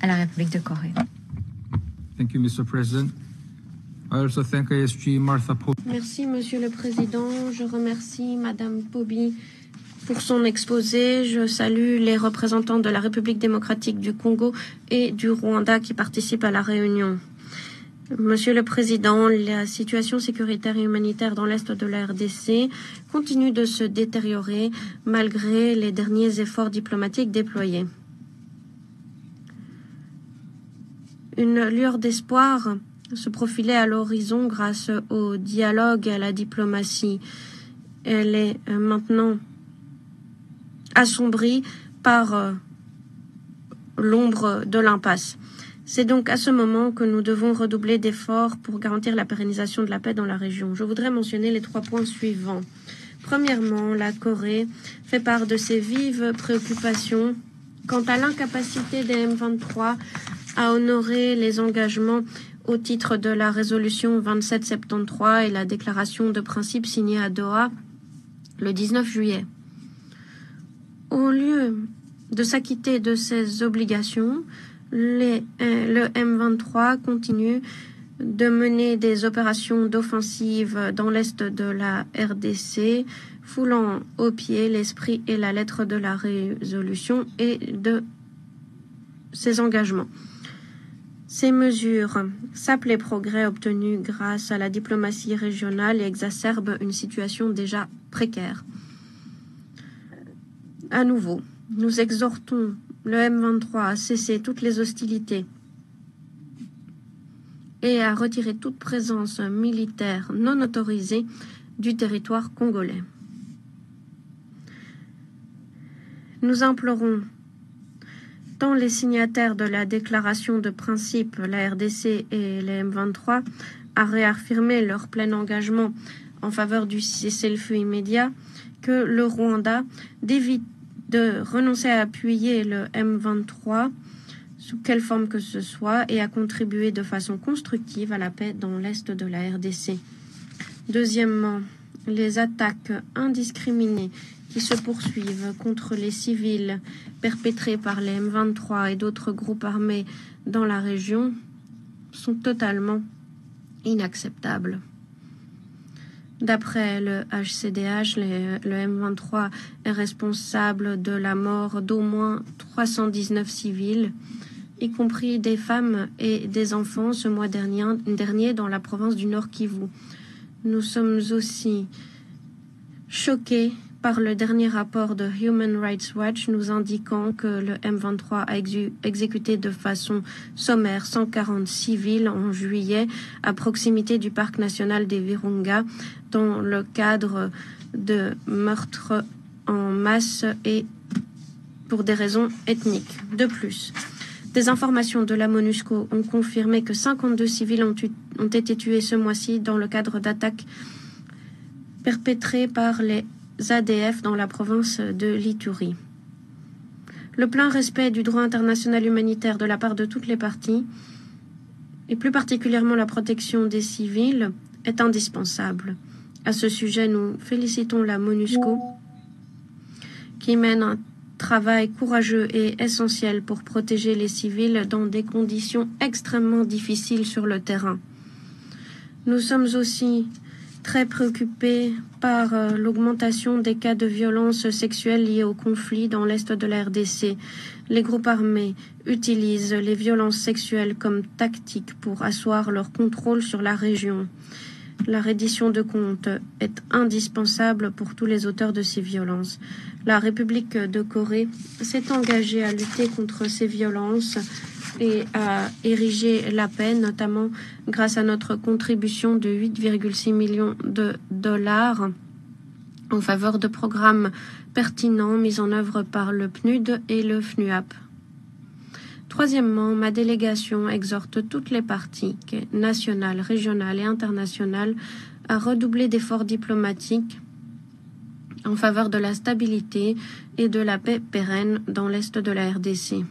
à la République de Corée. Thank you, Mr. President. I also thank ISG Martha Pope. Merci, Monsieur le Président. Je remercie Madame Poby pour son exposé. Je salue les représentants de la République démocratique du Congo et du Rwanda qui participent à la réunion. Monsieur le Président, la situation sécuritaire et humanitaire dans l'est de la RDC continue de se détériorer malgré les derniers efforts diplomatiques déployés. Une lueur d'espoir se profilait à l'horizon grâce au dialogue et à la diplomatie. Elle est maintenant assombrie par l'ombre de l'impasse. C'est donc à ce moment que nous devons redoubler d'efforts pour garantir la pérennisation de la paix dans la région. Je voudrais mentionner les 3 points suivants. Premièrement, la Corée fait part de ses vives préoccupations quant à l'incapacité des M23 à honorer les engagements au titre de la résolution 2773 et la déclaration de principe signée à Doha le 19 juillet. Au lieu de s'acquitter de ces obligations, le M23 continue de mener des opérations d'offensive dans l'est de la RDC, foulant aux pieds l'esprit et la lettre de la résolution et de ses engagements. Ces mesures sapent les progrès obtenus grâce à la diplomatie régionale et exacerbent une situation déjà précaire. À nouveau, nous exhortons le M23 à cesser toutes les hostilités et à retirer toute présence militaire non autorisée du territoire congolais. Nous implorons tant les signataires de la déclaration de principe, la RDC et les M23, à réaffirmer leur plein engagement en faveur du cessez-le-feu immédiat, que le Rwanda d'éviter de renoncer à appuyer le M23 sous quelle forme que ce soit et à contribuer de façon constructive à la paix dans l'est de la RDC. Deuxièmement, les attaques indiscriminées qui se poursuivent contre les civils perpétrées par les M23 et d'autres groupes armés dans la région sont totalement inacceptables. D'après le HCDH, le M23 est responsable de la mort d'au moins 319 civils, y compris des femmes et des enfants ce mois dernier dans la province du Nord Kivu. Nous sommes aussi choqués par le dernier rapport de Human Rights Watch nous indiquant que le M23 a exécuté de façon sommaire 140 civils en juillet à proximité du parc national des Virunga dans le cadre de meurtres en masse et pour des raisons ethniques. De plus, des informations de la MONUSCO ont confirmé que 52 civils ont été tués ce mois-ci dans le cadre d'attaques perpétrées par les ADF dans la province de l'Ituri. Le plein respect du droit international humanitaire de la part de toutes les parties, et plus particulièrement la protection des civils, est indispensable. À ce sujet, nous félicitons la MONUSCO qui mène un travail courageux et essentiel pour protéger les civils dans des conditions extrêmement difficiles sur le terrain. Nous sommes aussi très préoccupés par l'augmentation des cas de violences sexuelles liées au conflit dans l'est de la RDC. Les groupes armés utilisent les violences sexuelles comme tactique pour asseoir leur contrôle sur la région. La reddition de comptes est indispensable pour tous les auteurs de ces violences. La République de Corée s'est engagée à lutter contre ces violences et à ériger la paix, notamment grâce à notre contribution de 8,6 millions de dollars en faveur de programmes pertinents mis en œuvre par le PNUD et le FNUAP. Troisièmement, ma délégation exhorte toutes les parties, nationales, régionales et internationales, à redoubler d'efforts diplomatiques en faveur de la stabilité et de la paix pérenne dans l'Est de la RDC.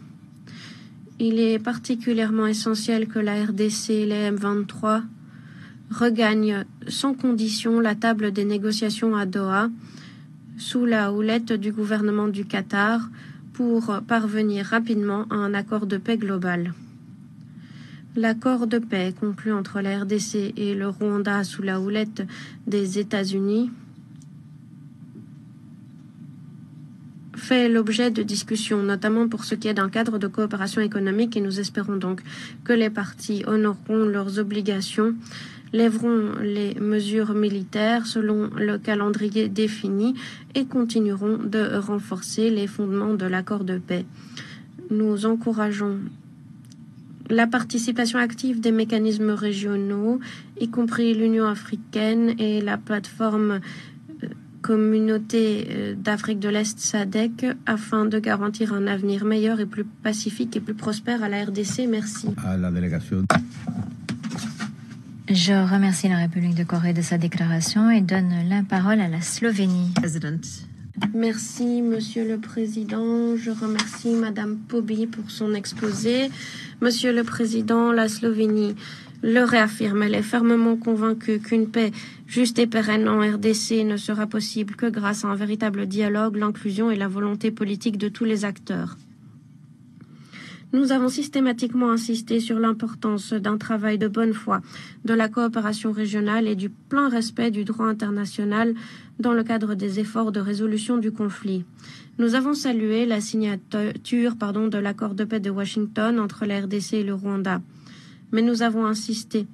Il est particulièrement essentiel que la RDC et les M23 regagnent sans condition la table des négociations à Doha sous la houlette du gouvernement du Qatar pour parvenir rapidement à un accord de paix global. L'accord de paix conclu entre la RDC et le Rwanda sous la houlette des États-Unis fait l'objet de discussions, notamment pour ce qui est d'un cadre de coopération économique, et nous espérons donc que les parties honoreront leurs obligations, lèveront les mesures militaires selon le calendrier défini et continueront de renforcer les fondements de l'accord de paix. Nous encourageons la participation active des mécanismes régionaux, y compris l'Union africaine et la plateforme Communauté d'Afrique de l'Est SADC, afin de garantir un avenir meilleur et plus pacifique et plus prospère à la RDC. Merci. À la délégation. Je remercie la République de Corée de sa déclaration et donne la parole à la Slovénie. Merci, Monsieur le Président. Je remercie Madame Pobi pour son exposé. Monsieur le Président, la Slovénie le réaffirme. Elle est fermement convaincue qu'une paix juste et pérenne en RDC ne sera possible que grâce à un véritable dialogue, l'inclusion et la volonté politique de tous les acteurs. Nous avons systématiquement insisté sur l'importance d'un travail de bonne foi, de la coopération régionale et du plein respect du droit international dans le cadre des efforts de résolution du conflit. Nous avons salué la signature de l'accord de paix de Washington entre la RDC et le Rwanda. Mais nous avons insisté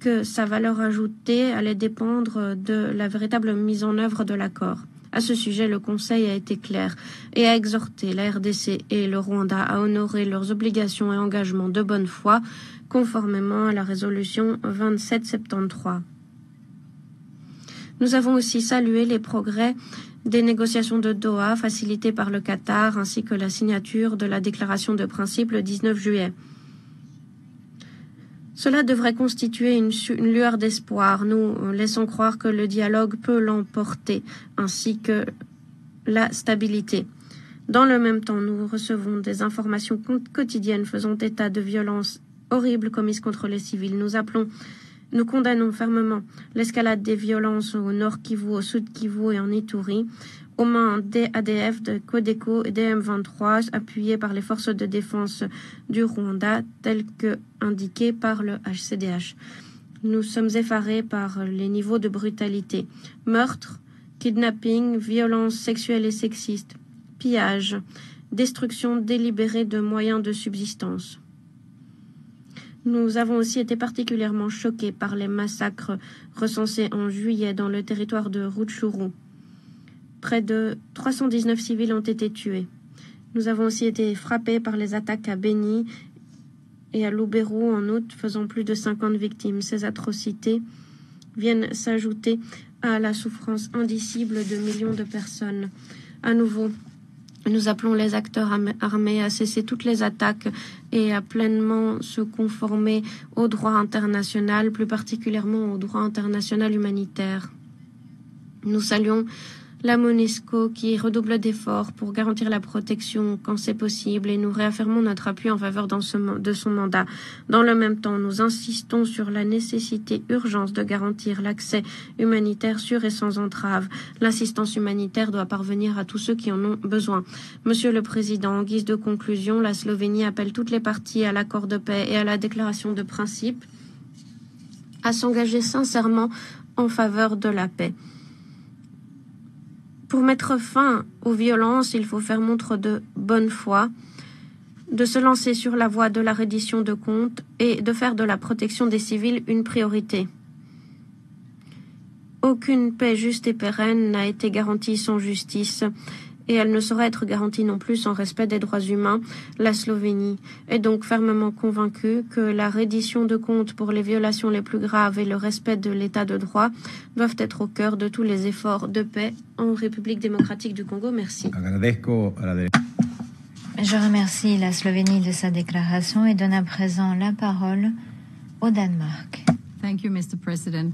que sa valeur ajoutée allait dépendre de la véritable mise en œuvre de l'accord. À ce sujet, le Conseil a été clair et a exhorté la RDC et le Rwanda à honorer leurs obligations et engagements de bonne foi, conformément à la résolution 2773. Nous avons aussi salué les progrès des négociations de Doha facilitées par le Qatar, ainsi que la signature de la déclaration de principe le 19 juillet. Cela devrait constituer une lueur d'espoir. Nous laissons croire que le dialogue peut l'emporter, ainsi que la stabilité. Dans le même temps, nous recevons des informations quotidiennes faisant état de violences horribles commises contre les civils. Nous condamnons fermement l'escalade des violences au Nord Kivu, au Sud Kivu et en Ituri, aux mains des ADF, de Codeco et des M23, appuyés par les forces de défense du Rwanda, telles que indiquées par le HCDH. Nous sommes effarés par les niveaux de brutalité. Meurtres, kidnapping, violences sexuelles et sexistes, pillage, destruction délibérée de moyens de subsistance. Nous avons aussi été particulièrement choqués par les massacres recensés en juillet dans le territoire de Rutshuru. Près de 319 civils ont été tués. Nous avons aussi été frappés par les attaques à Beni et à Lubero en août, faisant plus de 50 victimes. Ces atrocités viennent s'ajouter à la souffrance indicible de millions de personnes. À nouveau, nous appelons les acteurs armés à cesser toutes les attaques et à pleinement se conformer au droit international, plus particulièrement au droit international humanitaire. Nous saluons la MONUSCO qui redouble d'efforts pour garantir la protection quand c'est possible, et nous réaffirmons notre appui en faveur de son mandat. Dans le même temps, nous insistons sur la nécessité urgente de garantir l'accès humanitaire sûr et sans entrave. L'assistance humanitaire doit parvenir à tous ceux qui en ont besoin. Monsieur le Président, en guise de conclusion, la Slovénie appelle toutes les parties à l'accord de paix et à la déclaration de principe à s'engager sincèrement en faveur de la paix. Pour mettre fin aux violences, il faut faire montre de bonne foi de se lancer sur la voie de la reddition de comptes et de faire de la protection des civils une priorité. Aucune paix juste et pérenne n'a été garantie sans justice, et elle ne saurait être garantie non plus sans respect des droits humains. La Slovénie est donc fermement convaincue que la reddition de comptes pour les violations les plus graves et le respect de l'état de droit doivent être au cœur de tous les efforts de paix en République démocratique du Congo. Merci. Je remercie la Slovénie de sa déclaration et donne à présent la parole au Danemark. Thank you, Mr. President.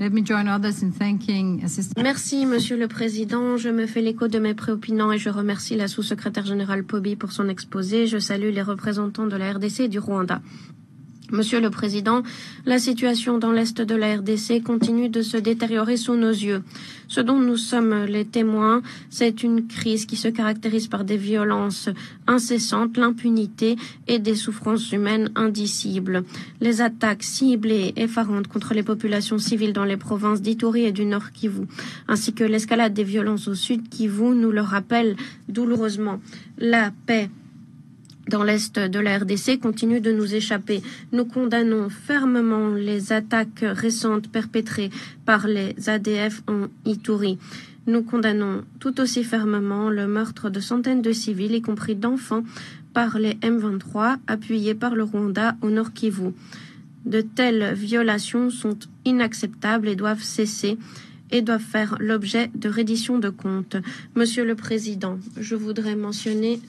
Let me join others in thanking Assistant. Merci, Monsieur le Président. Je me fais l'écho de mes préopinants et je remercie la sous-secrétaire générale Pobi pour son exposé. Je salue les représentants de la RDC et du Rwanda. Monsieur le Président, la situation dans l'Est de la RDC continue de se détériorer sous nos yeux. Ce dont nous sommes les témoins, c'est une crise qui se caractérise par des violences incessantes, l'impunité et des souffrances humaines indicibles. Les attaques ciblées et effarantes contre les populations civiles dans les provinces d'Ituri et du Nord Kivu, ainsi que l'escalade des violences au Sud Kivu, nous le rappellent douloureusement. La paix dans l'Est de la RDC continue de nous échapper. Nous condamnons fermement les attaques récentes perpétrées par les ADF en Ituri. Nous condamnons tout aussi fermement le meurtre de centaines de civils, y compris d'enfants, par les M23, appuyés par le Rwanda au Nord Kivu. De telles violations sont inacceptables et doivent cesser et doivent faire l'objet de reddition de comptes. Monsieur le Président, je voudrais mentionner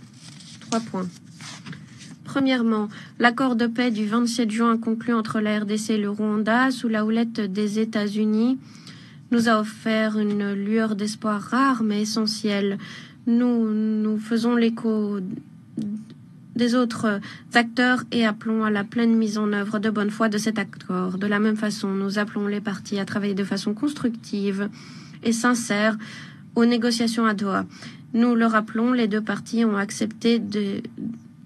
3 points. Premièrement, l'accord de paix du 27 juin conclu entre la RDC et le Rwanda sous la houlette des États-Unis nous a offert une lueur d'espoir rare mais essentielle. Nous faisons l'écho des autres acteurs et appelons à la pleine mise en œuvre de bonne foi de cet accord. De la même façon, nous appelons les parties à travailler de façon constructive et sincère aux négociations à Doha. Nous le rappelons, les deux parties ont accepté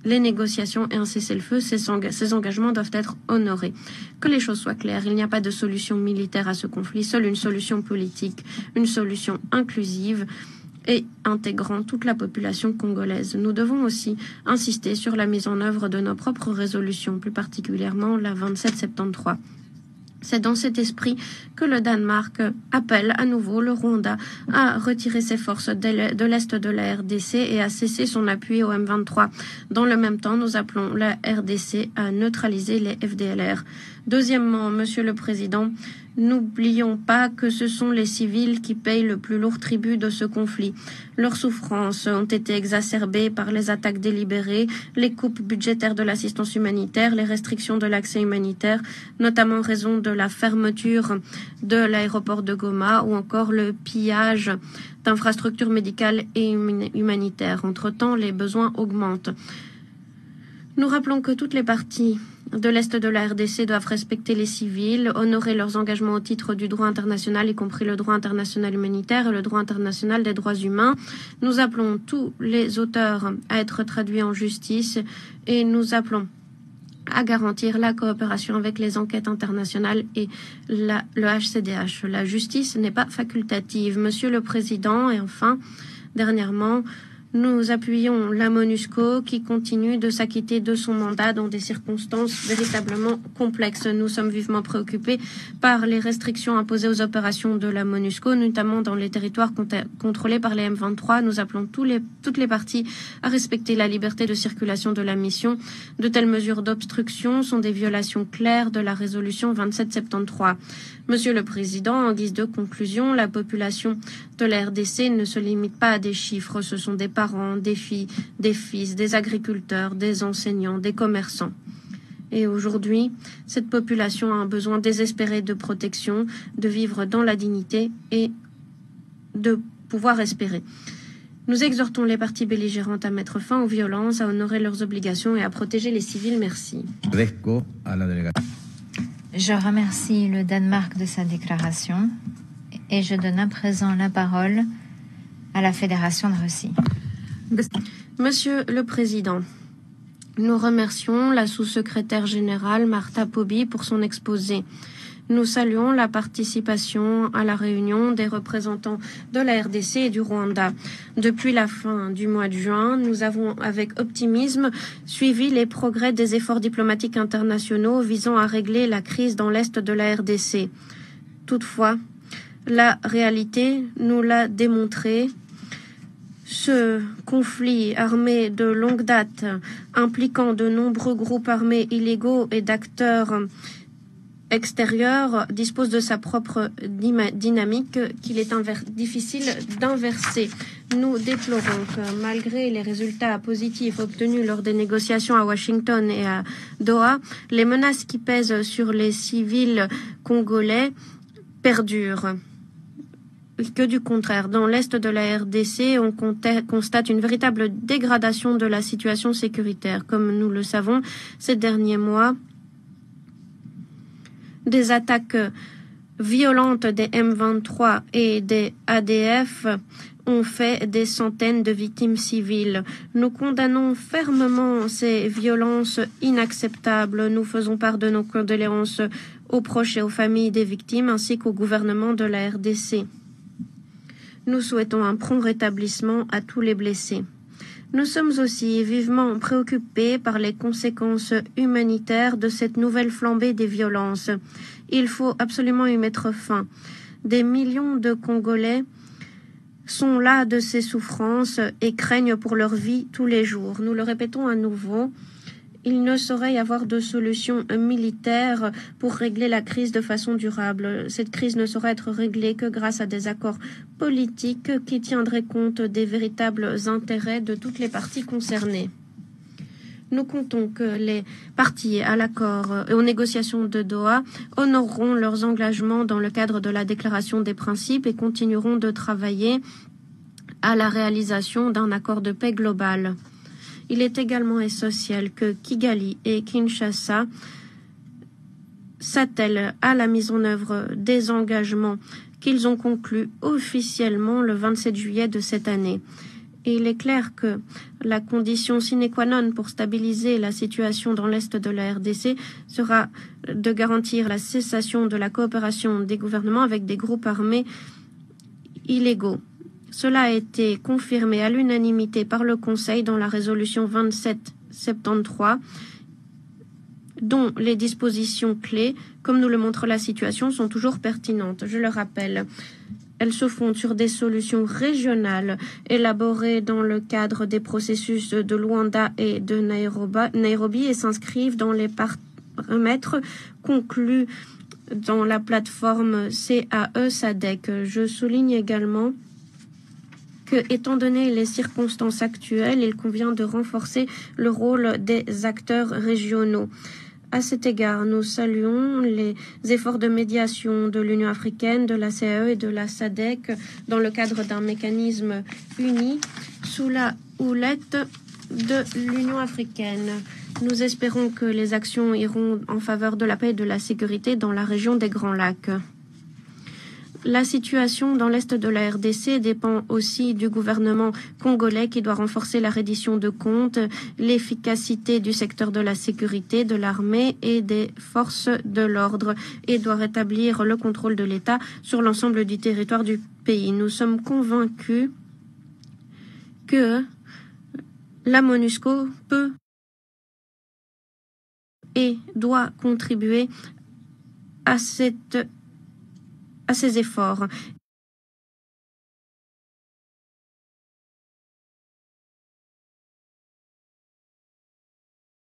les négociations et un cessez-le-feu. Ces engagements doivent être honorés. Que les choses soient claires, il n'y a pas de solution militaire à ce conflit, seule une solution politique, une solution inclusive et intégrant toute la population congolaise. Nous devons aussi insister sur la mise en œuvre de nos propres résolutions, plus particulièrement la 2773. C'est dans cet esprit que le Danemark appelle à nouveau le Rwanda à retirer ses forces de l'Est de la RDC et à cesser son appui au M23. Dans le même temps, nous appelons la RDC à neutraliser les FDLR. Deuxièmement, Monsieur le Président, n'oublions pas que ce sont les civils qui payent le plus lourd tribut de ce conflit. Leurs souffrances ont été exacerbées par les attaques délibérées, les coupes budgétaires de l'assistance humanitaire, les restrictions de l'accès humanitaire, notamment en raison de la fermeture de l'aéroport de Goma ou encore le pillage d'infrastructures médicales et humanitaires. Entre-temps, les besoins augmentent. Nous rappelons que toutes les parties de l'Est de la RDC doivent respecter les civils, honorer leurs engagements au titre du droit international, y compris le droit international humanitaire et le droit international des droits humains. Nous appelons tous les auteurs à être traduits en justice et nous appelons à garantir la coopération avec les enquêtes internationales et le HCDH. La justice n'est pas facultative. Monsieur le Président, et enfin, dernièrement, nous appuyons la MONUSCO qui continue de s'acquitter de son mandat dans des circonstances véritablement complexes. Nous sommes vivement préoccupés par les restrictions imposées aux opérations de la MONUSCO, notamment dans les territoires contrôlés par les M23. Nous appelons toutes les parties à respecter la liberté de circulation de la mission. De telles mesures d'obstruction sont des violations claires de la résolution 2773. Monsieur le Président, en guise de conclusion, la population de la RDC ne se limite pas à des chiffres. Ce sont des parents, des filles, des fils, des agriculteurs, des enseignants, des commerçants. Et aujourd'hui, cette population a un besoin désespéré de protection, de vivre dans la dignité et de pouvoir espérer. Nous exhortons les parties belligérantes à mettre fin aux violences, à honorer leurs obligations et à protéger les civils. Merci. Je remercie le Danemark de sa déclaration et je donne à présent la parole à la Fédération de Russie. Monsieur le Président, nous remercions la sous-secrétaire générale Marta Pobi pour son exposé. Nous saluons la participation à la réunion des représentants de la RDC et du Rwanda. Depuis la fin du mois de juin, nous avons avec optimisme suivi les progrès des efforts diplomatiques internationaux visant à régler la crise dans l'est de la RDC. Toutefois, la réalité nous l'a démontré. Ce conflit armé de longue date, impliquant de nombreux groupes armés illégaux et d'acteurs extérieurs, dispose de sa propre dynamique qu'il est difficile d'inverser. Nous déplorons que malgré les résultats positifs obtenus lors des négociations à Washington et à Doha, les menaces qui pèsent sur les civils congolais perdurent. Que du contraire, dans l'est de la RDC, on constate une véritable dégradation de la situation sécuritaire. Comme nous le savons, ces derniers mois, des attaques violentes des M23 et des ADF ont fait des centaines de victimes civiles. Nous condamnons fermement ces violences inacceptables. Nous faisons part de nos condoléances aux proches et aux familles des victimes ainsi qu'au gouvernement de la RDC. Nous souhaitons un prompt rétablissement à tous les blessés. Nous sommes aussi vivement préoccupés par les conséquences humanitaires de cette nouvelle flambée des violences. Il faut absolument y mettre fin. Des millions de Congolais sont las de ces souffrances et craignent pour leur vie tous les jours. Nous le répétons à nouveau. Il ne saurait y avoir de solution militaire pour régler la crise de façon durable. Cette crise ne saurait être réglée que grâce à des accords politiques qui tiendraient compte des véritables intérêts de toutes les parties concernées. Nous comptons que les parties à l'accord et aux négociations de Doha honoreront leurs engagements dans le cadre de la déclaration des principes et continueront de travailler à la réalisation d'un accord de paix global. Il est également essentiel que Kigali et Kinshasa s'attellent à la mise en œuvre des engagements qu'ils ont conclus officiellement le 27 juillet de cette année. Et il est clair que la condition sine qua non pour stabiliser la situation dans l'est de la RDC sera de garantir la cessation de la coopération des gouvernements avec des groupes armés illégaux. Cela a été confirmé à l'unanimité par le Conseil dans la résolution 2773, dont les dispositions clés, comme nous le montre la situation, sont toujours pertinentes. Je le rappelle, elles se fondent sur des solutions régionales élaborées dans le cadre des processus de Luanda et de Nairobi et s'inscrivent dans les paramètres conclus dans la plateforme CAE-SADC. Je souligne également que, étant donné les circonstances actuelles, il convient de renforcer le rôle des acteurs régionaux. À cet égard, nous saluons les efforts de médiation de l'Union africaine, de la CAE et de la SADC dans le cadre d'un mécanisme uni sous la houlette de l'Union africaine. Nous espérons que les actions iront en faveur de la paix et de la sécurité dans la région des Grands Lacs. La situation dans l'est de la RDC dépend aussi du gouvernement congolais qui doit renforcer la reddition de comptes, l'efficacité du secteur de la sécurité, de l'armée et des forces de l'ordre et doit rétablir le contrôle de l'État sur l'ensemble du territoire du pays. Nous sommes convaincus que la MONUSCO peut et doit contribuer à ces efforts.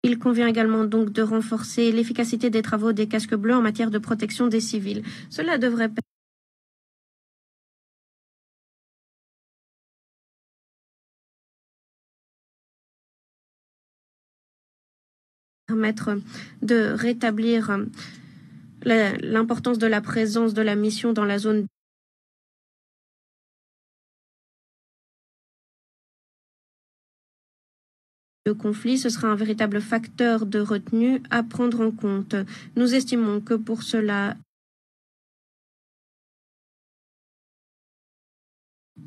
Il convient également donc de renforcer l'efficacité des travaux des casques bleus en matière de protection des civils. Cela devrait permettre de rétablir l'importance de la présence de la mission dans la zone de conflit. Ce sera un véritable facteur de retenue à prendre en compte. Nous estimons que pour cela,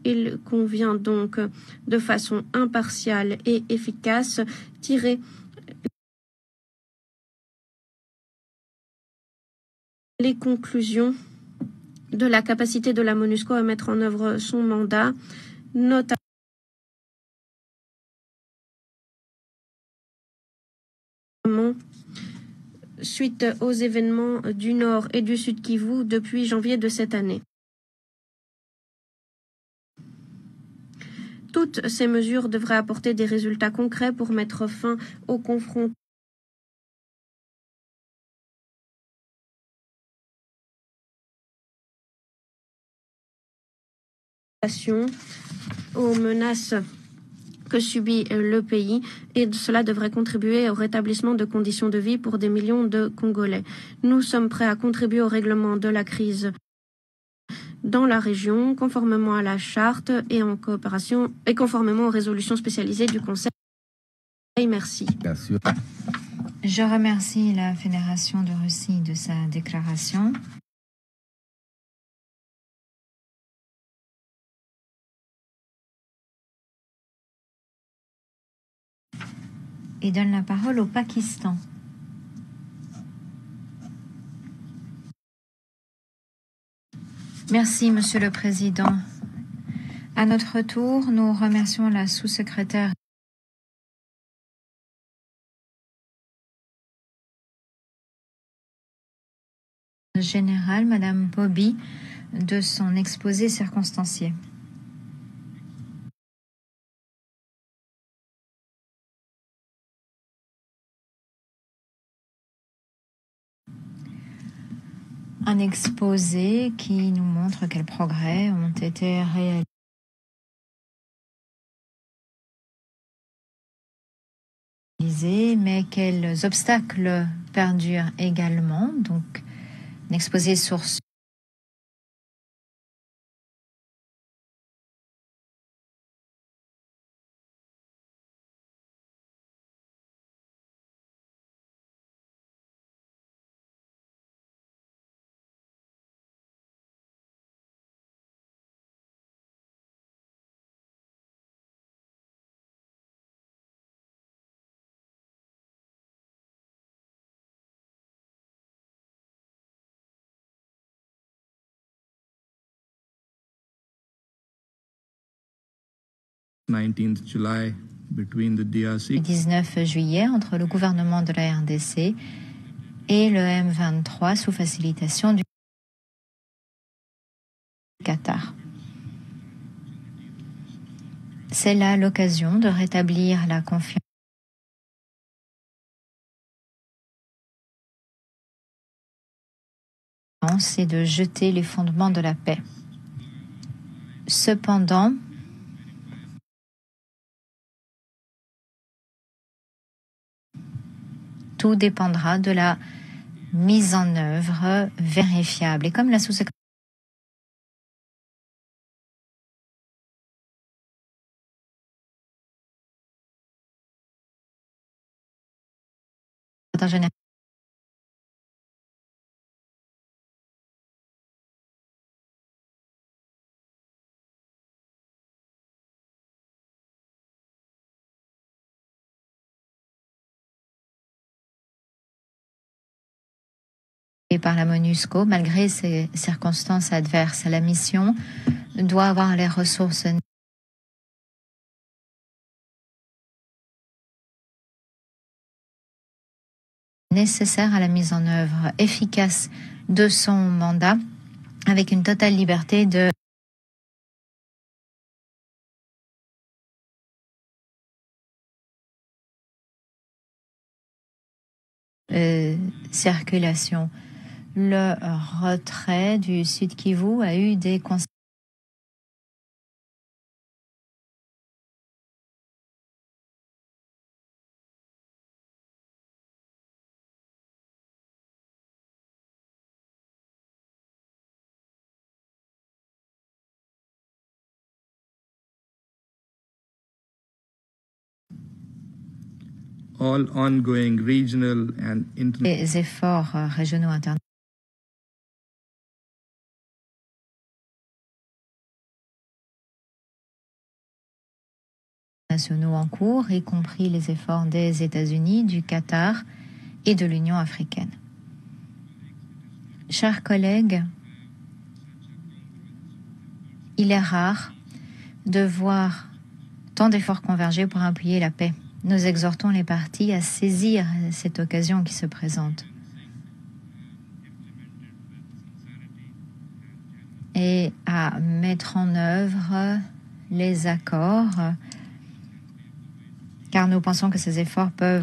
il convient donc de façon impartiale et efficace tirer les conclusions de la capacité de la MONUSCO à mettre en œuvre son mandat, notamment suite aux événements du Nord et du Sud Kivu depuis janvier de cette année. Toutes ces mesures devraient apporter des résultats concrets pour mettre fin aux confrontations aux menaces que subit le pays, et cela devrait contribuer au rétablissement de conditions de vie pour des millions de Congolais. Nous sommes prêts à contribuer au règlement de la crise dans la région, conformément à la charte et en coopération et conformément aux résolutions spécialisées du Conseil. Merci. Bien sûr. Je remercie la Fédération de Russie de sa déclaration. Et donne la parole au Pakistan. Merci, Monsieur le Président. À notre tour, nous remercions la sous-secrétaire générale, Madame Bobby, de son exposé circonstancié. Un exposé qui nous montre quels progrès ont été réalisés, mais quels obstacles perdurent également. Donc, un exposé sur July between the DRC. Le 19 juillet entre le gouvernement de la RDC et le M23 sous facilitation du Qatar. C'est là l'occasion de rétablir la confiance et de jeter les fondements de la paix. Cependant, tout dépendra de la mise en œuvre vérifiable. Et comme la sous-secrétaire générale et par la MONUSCO, malgré ces circonstances adverses, la mission doit avoir les ressources nécessaires à la mise en œuvre efficace de son mandat, avec une totale liberté de circulation. Le retrait du Sud Kivu a eu des conséquences All ongoing regional and international les efforts régionaux internationaux en cours, y compris les efforts des États-Unis, du Qatar et de l'Union africaine. Chers collègues, il est rare de voir tant d'efforts converger pour appuyer la paix. Nous exhortons les parties à saisir cette occasion qui se présente et à mettre en œuvre les accords, car nous pensons que ces efforts peuvent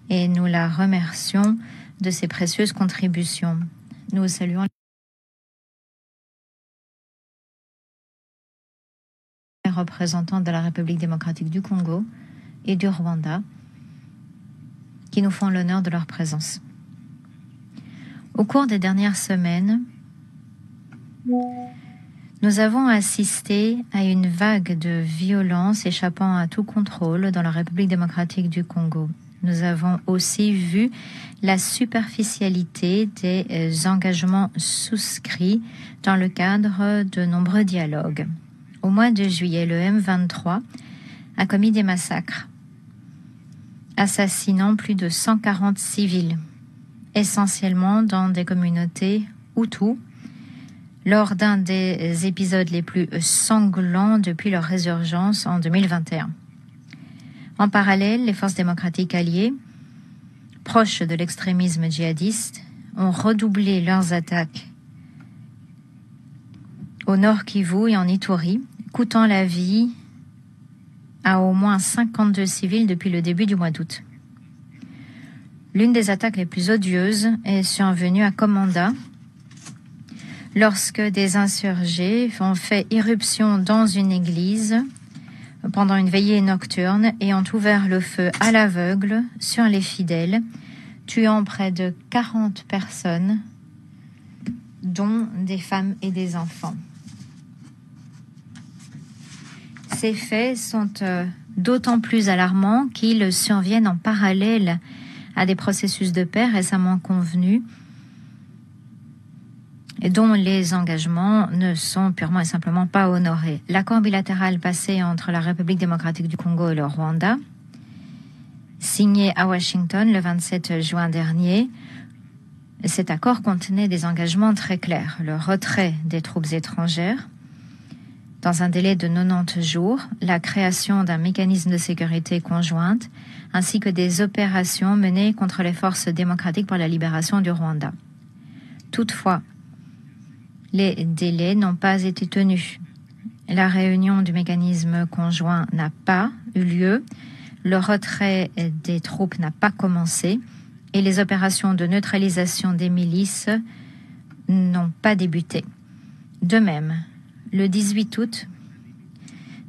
et nous la remercions de ses précieuses contributions. Nous saluons les représentants de la République démocratique du Congo et du Rwanda qui nous font l'honneur de leur présence. Au cours des dernières semaines, nous avons assisté à une vague de violence échappant à tout contrôle dans la République démocratique du Congo. Nous avons aussi vu la superficialité des engagements souscrits dans le cadre de nombreux dialogues. Au mois de juillet, le M23 a commis des massacres, assassinant plus de 140 civils, essentiellement dans des communautés Hutus, lors d'un des épisodes les plus sanglants depuis leur résurgence en 2021. En parallèle, les forces démocratiques alliées, proches de l'extrémisme djihadiste, ont redoublé leurs attaques au Nord Kivu et en Ituri, coûtant la vie à au moins 52 civils depuis le début du mois d'août. L'une des attaques les plus odieuses est survenue à Komanda, lorsque des insurgés ont fait irruption dans une église pendant une veillée nocturne et ont ouvert le feu à l'aveugle sur les fidèles, tuant près de 40 personnes, dont des femmes et des enfants. Ces faits sont d'autant plus alarmants qu'ils surviennent en parallèle à des processus de paix récemment convenus et dont les engagements ne sont purement et simplement pas honorés. L'accord bilatéral passé entre la République démocratique du Congo et le Rwanda, signé à Washington le 27 juin dernier, cet accord contenait des engagements très clairs. Le retrait des troupes étrangères dans un délai de 90 jours, la création d'un mécanisme de sécurité conjointe, ainsi que des opérations menées contre les forces démocratiques pour la libération du Rwanda. Toutefois, les délais n'ont pas été tenus. La réunion du mécanisme conjoint n'a pas eu lieu, le retrait des troupes n'a pas commencé et les opérations de neutralisation des milices n'ont pas débuté. De même, le 18 août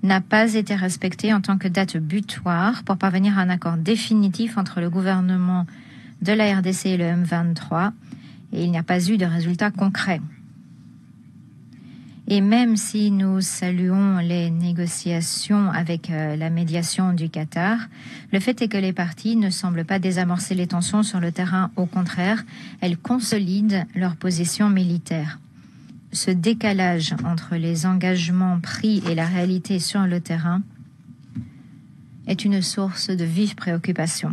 n'a pas été respecté en tant que date butoir pour parvenir à un accord définitif entre le gouvernement de la RDC et le M23, et il n'y a pas eu de résultat concret. Et même si nous saluons les négociations avec la médiation du Qatar, le fait est que les parties ne semblent pas désamorcer les tensions sur le terrain. Au contraire, elles consolident leur position militaire. Ce décalage entre les engagements pris et la réalité sur le terrain est une source de vive préoccupation.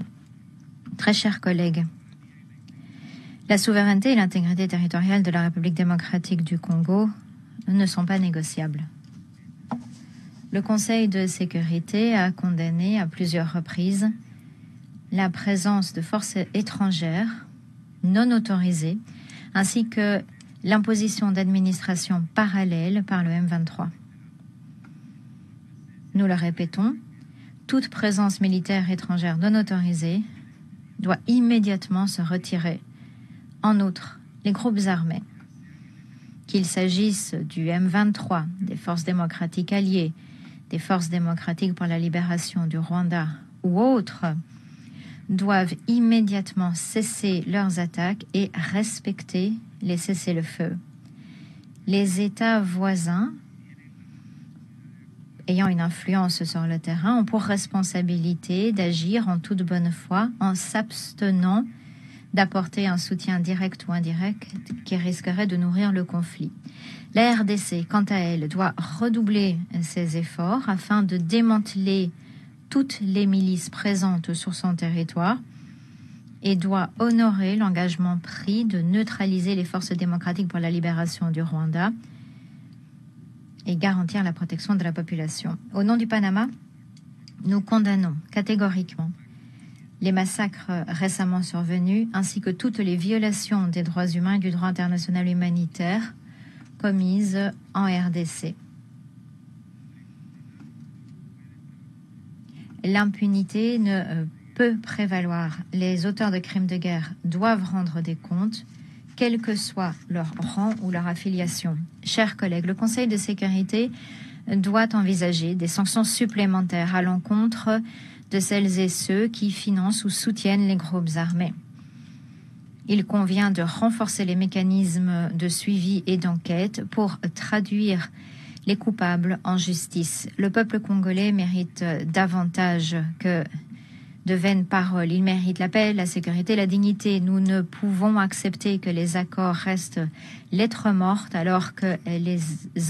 Très chers collègues, la souveraineté et l'intégrité territoriale de la République démocratique du Congo ne sont pas négociables. Le Conseil de sécurité a condamné à plusieurs reprises la présence de forces étrangères non autorisées ainsi que l'imposition d'administrations parallèles par le M23. Nous le répétons, toute présence militaire étrangère non autorisée doit immédiatement se retirer. En outre, les groupes armés, qu'il s'agisse du M23, des forces démocratiques alliées, des forces démocratiques pour la libération du Rwanda ou autres, doivent immédiatement cesser leurs attaques et respecter les cessez-le-feu. Les États voisins ayant une influence sur le terrain ont pour responsabilité d'agir en toute bonne foi en s'abstenant d'apporter un soutien direct ou indirect qui risquerait de nourrir le conflit. La RDC, quant à elle, doit redoubler ses efforts afin de démanteler toutes les milices présentes sur son territoire et doit honorer l'engagement pris de neutraliser les forces démocratiques pour la libération du Rwanda et garantir la protection de la population. Au nom du Panama, nous condamnons catégoriquement les massacres récemment survenus ainsi que toutes les violations des droits humains et du droit international humanitaire commises en RDC. L'impunité ne peut prévaloir. Les auteurs de crimes de guerre doivent rendre des comptes, quel que soit leur rang ou leur affiliation. Chers collègues, le Conseil de sécurité doit envisager des sanctions supplémentaires à l'encontre de celles et ceux qui financent ou soutiennent les groupes armés. Il convient de renforcer les mécanismes de suivi et d'enquête pour traduire les coupables en justice. Le peuple congolais mérite davantage que de vaines paroles. Il mérite la paix, la sécurité, la dignité. Nous ne pouvons accepter que les accords restent lettre morte alors que les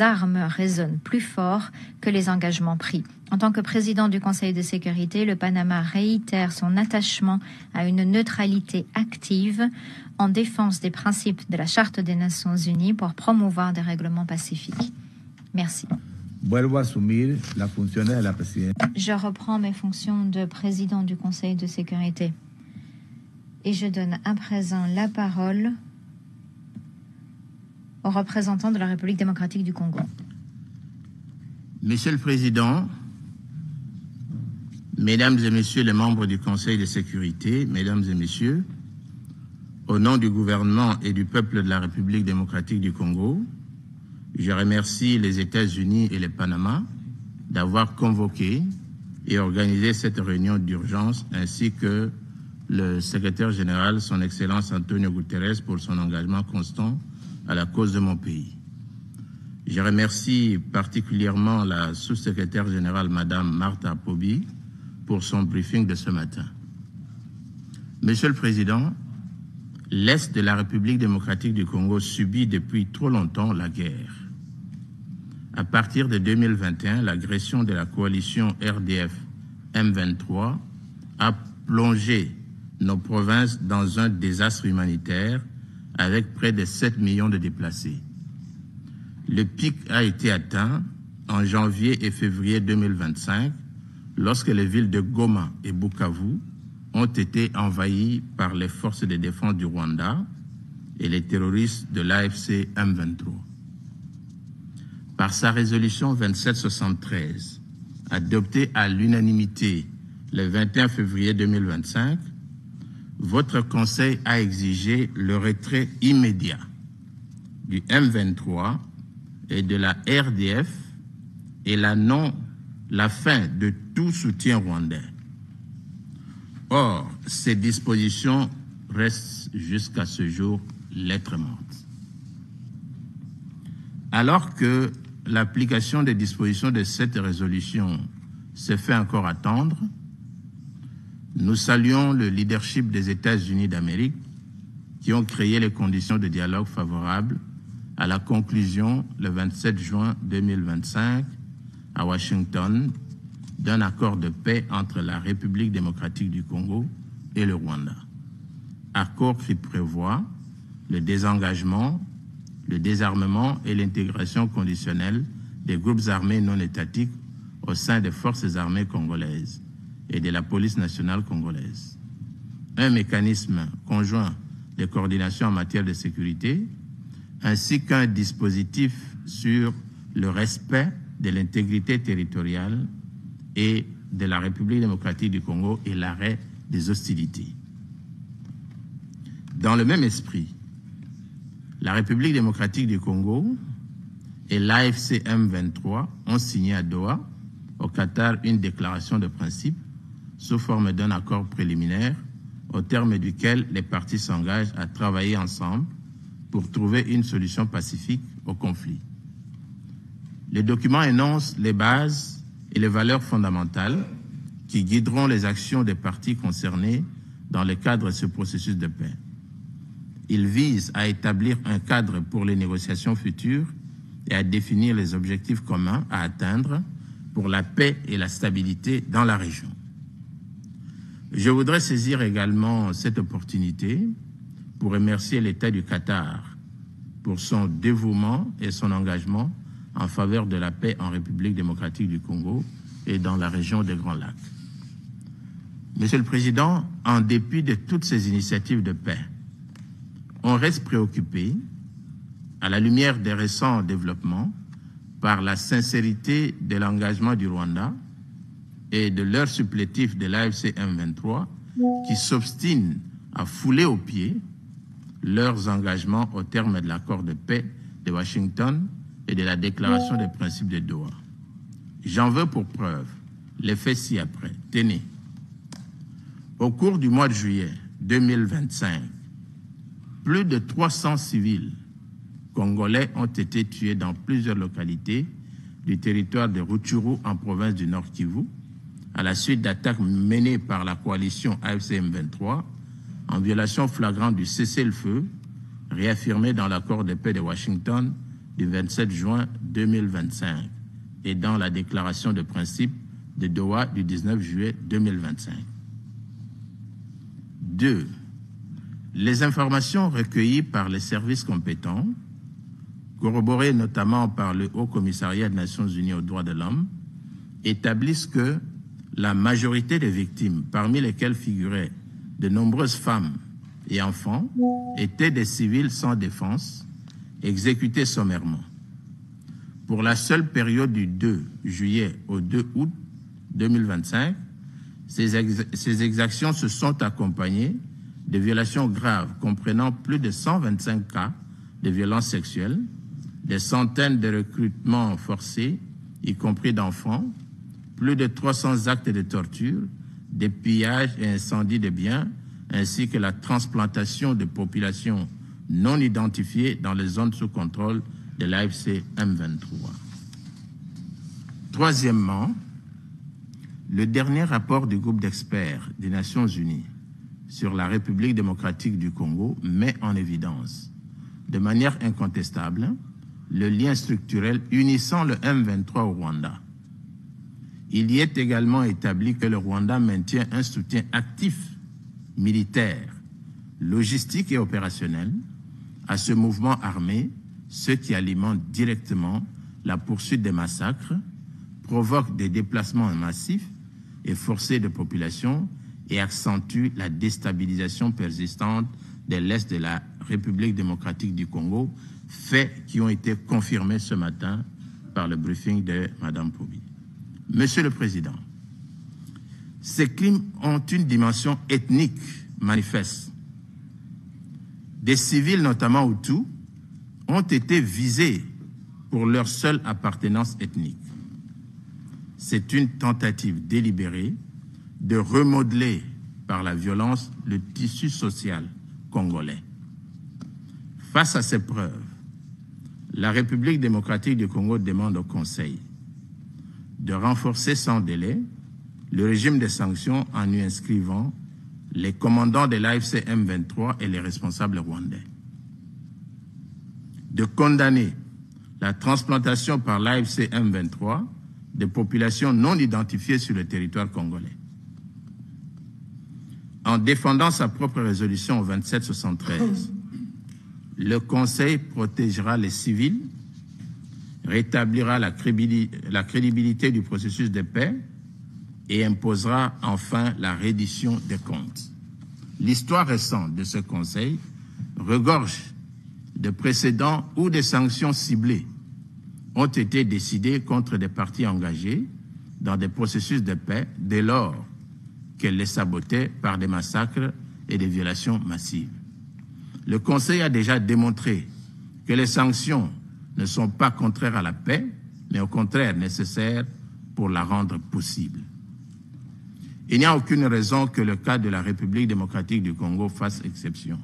armes résonnent plus fort que les engagements pris. En tant que président du Conseil de sécurité, le Panama réitère son attachement à une neutralité active en défense des principes de la Charte des Nations Unies pour promouvoir des règlements pacifiques. Merci. Je reprends mes fonctions de président du Conseil de sécurité et je donne à présent la parole au représentant de la République démocratique du Congo. Monsieur le Président, Mesdames et Messieurs les membres du Conseil de sécurité, Mesdames et Messieurs, au nom du gouvernement et du peuple de la République démocratique du Congo, je remercie les États-Unis et le Panama d'avoir convoqué et organisé cette réunion d'urgence, ainsi que le secrétaire général, son Excellence Antonio Guterres, pour son engagement constant à la cause de mon pays. Je remercie particulièrement la sous-secrétaire générale, Madame Martha Pobi, pour son briefing de ce matin. Monsieur le Président, l'Est de la République démocratique du Congo subit depuis trop longtemps la guerre. À partir de 2021, l'agression de la coalition RDF M23 a plongé nos provinces dans un désastre humanitaire avec près de 7 millions de déplacés. Le pic a été atteint en janvier et février 2025 lorsque les villes de Goma et Bukavu ont été envahies par les forces de défense du Rwanda et les terroristes de l'AFC M23. Par sa résolution 2773, adoptée à l'unanimité le 21 février 2025, votre Conseil a exigé le retrait immédiat du M23 et de la RDF et la fin de tout soutien rwandais. Or, ces dispositions restent jusqu'à ce jour lettre morte. Alors que l'application des dispositions de cette résolution se fait encore attendre, nous saluons le leadership des États-Unis d'Amérique qui ont créé les conditions de dialogue favorables à la conclusion, le 27 juin 2025, à Washington, d'un accord de paix entre la République démocratique du Congo et le Rwanda. Accord qui prévoit le désengagement, le désarmement et l'intégration conditionnelle des groupes armés non étatiques au sein des forces armées congolaises et de la police nationale congolaise. Un mécanisme conjoint de coordination en matière de sécurité, ainsi qu'un dispositif sur le respect de l'intégrité territoriale et de la République démocratique du Congo et l'arrêt des hostilités. Dans le même esprit, la République démocratique du Congo et l'AFC M23 ont signé à Doha, au Qatar, une déclaration de principe sous forme d'un accord préliminaire au terme duquel les parties s'engagent à travailler ensemble pour trouver une solution pacifique au conflit. Le document énonce les bases et les valeurs fondamentales qui guideront les actions des parties concernées dans le cadre de ce processus de paix. Il vise à établir un cadre pour les négociations futures et à définir les objectifs communs à atteindre pour la paix et la stabilité dans la région. Je voudrais saisir également cette opportunité pour remercier l'État du Qatar pour son dévouement et son engagement en faveur de la paix en République démocratique du Congo et dans la région des Grands Lacs. Monsieur le Président, en dépit de toutes ces initiatives de paix, on reste préoccupé, à la lumière des récents développements, par la sincérité de l'engagement du Rwanda et de leur supplétif de l'AFC M23 qui s'obstinent à fouler aux pieds leurs engagements au terme de l'accord de paix de Washington et de la déclaration des principes de Doha. J'en veux pour preuve les faits ci-après. Tenez, au cours du mois de juillet 2025, plus de 300 civils congolais ont été tués dans plusieurs localités du territoire de Rutshuru en province du Nord Kivu, à la suite d'attaques menées par la coalition AFC M23 en violation flagrante du cessez-le-feu réaffirmé dans l'accord de paix de Washington du 27 juin 2025 et dans la déclaration de principe de Doha du 19 juillet 2025. 2. Les informations recueillies par les services compétents, corroborées notamment par le Haut Commissariat des Nations Unies aux droits de l'homme, établissent que la majorité des victimes, parmi lesquelles figuraient de nombreuses femmes et enfants, étaient des civils sans défense, exécutés sommairement. Pour la seule période du 2 juillet au 2 août 2025, ces exactions se sont accompagnées de violations graves comprenant plus de 125 cas de violences sexuelles, des centaines de recrutements forcés, y compris d'enfants, plus de 300 actes de torture, des pillages et incendies de biens, ainsi que la transplantation de populations non identifiées dans les zones sous contrôle de l'AFC M23. Troisièmement, le dernier rapport du groupe d'experts des Nations Unies sur la République démocratique du Congo met en évidence, de manière incontestable, le lien structurel unissant le M23 au Rwanda. Il y est également établi que le Rwanda maintient un soutien actif, militaire, logistique et opérationnel à ce mouvement armé, ce qui alimente directement la poursuite des massacres, provoque des déplacements massifs et forcés de population et accentue la déstabilisation persistante de l'Est de la République démocratique du Congo, faits qui ont été confirmés ce matin par le briefing de Mme Pobi. Monsieur le Président, ces crimes ont une dimension ethnique manifeste. Des civils, notamment Hutus, ont été visés pour leur seule appartenance ethnique. C'est une tentative délibérée de remodeler par la violence le tissu social congolais. Face à ces preuves, la République démocratique du Congo demande au Conseil de renforcer sans délai le régime de sanctions en y inscrivant les commandants de l'AFC M23 et les responsables rwandais, de condamner la transplantation par l'AFC M23 de populations non identifiées sur le territoire congolais. En défendant sa propre résolution au 2773, le Conseil protégera les civils, rétablira la crédibilité du processus de paix et imposera enfin la reddition des comptes. L'histoire récente de ce Conseil regorge de précédents où des sanctions ciblées ont été décidées contre des partis engagés dans des processus de paix dès lors qu'elles les sabotaient par des massacres et des violations massives. Le Conseil a déjà démontré que les sanctions ne sont pas contraires à la paix, mais au contraire nécessaires pour la rendre possible. Il n'y a aucune raison que le cas de la République démocratique du Congo fasse exception.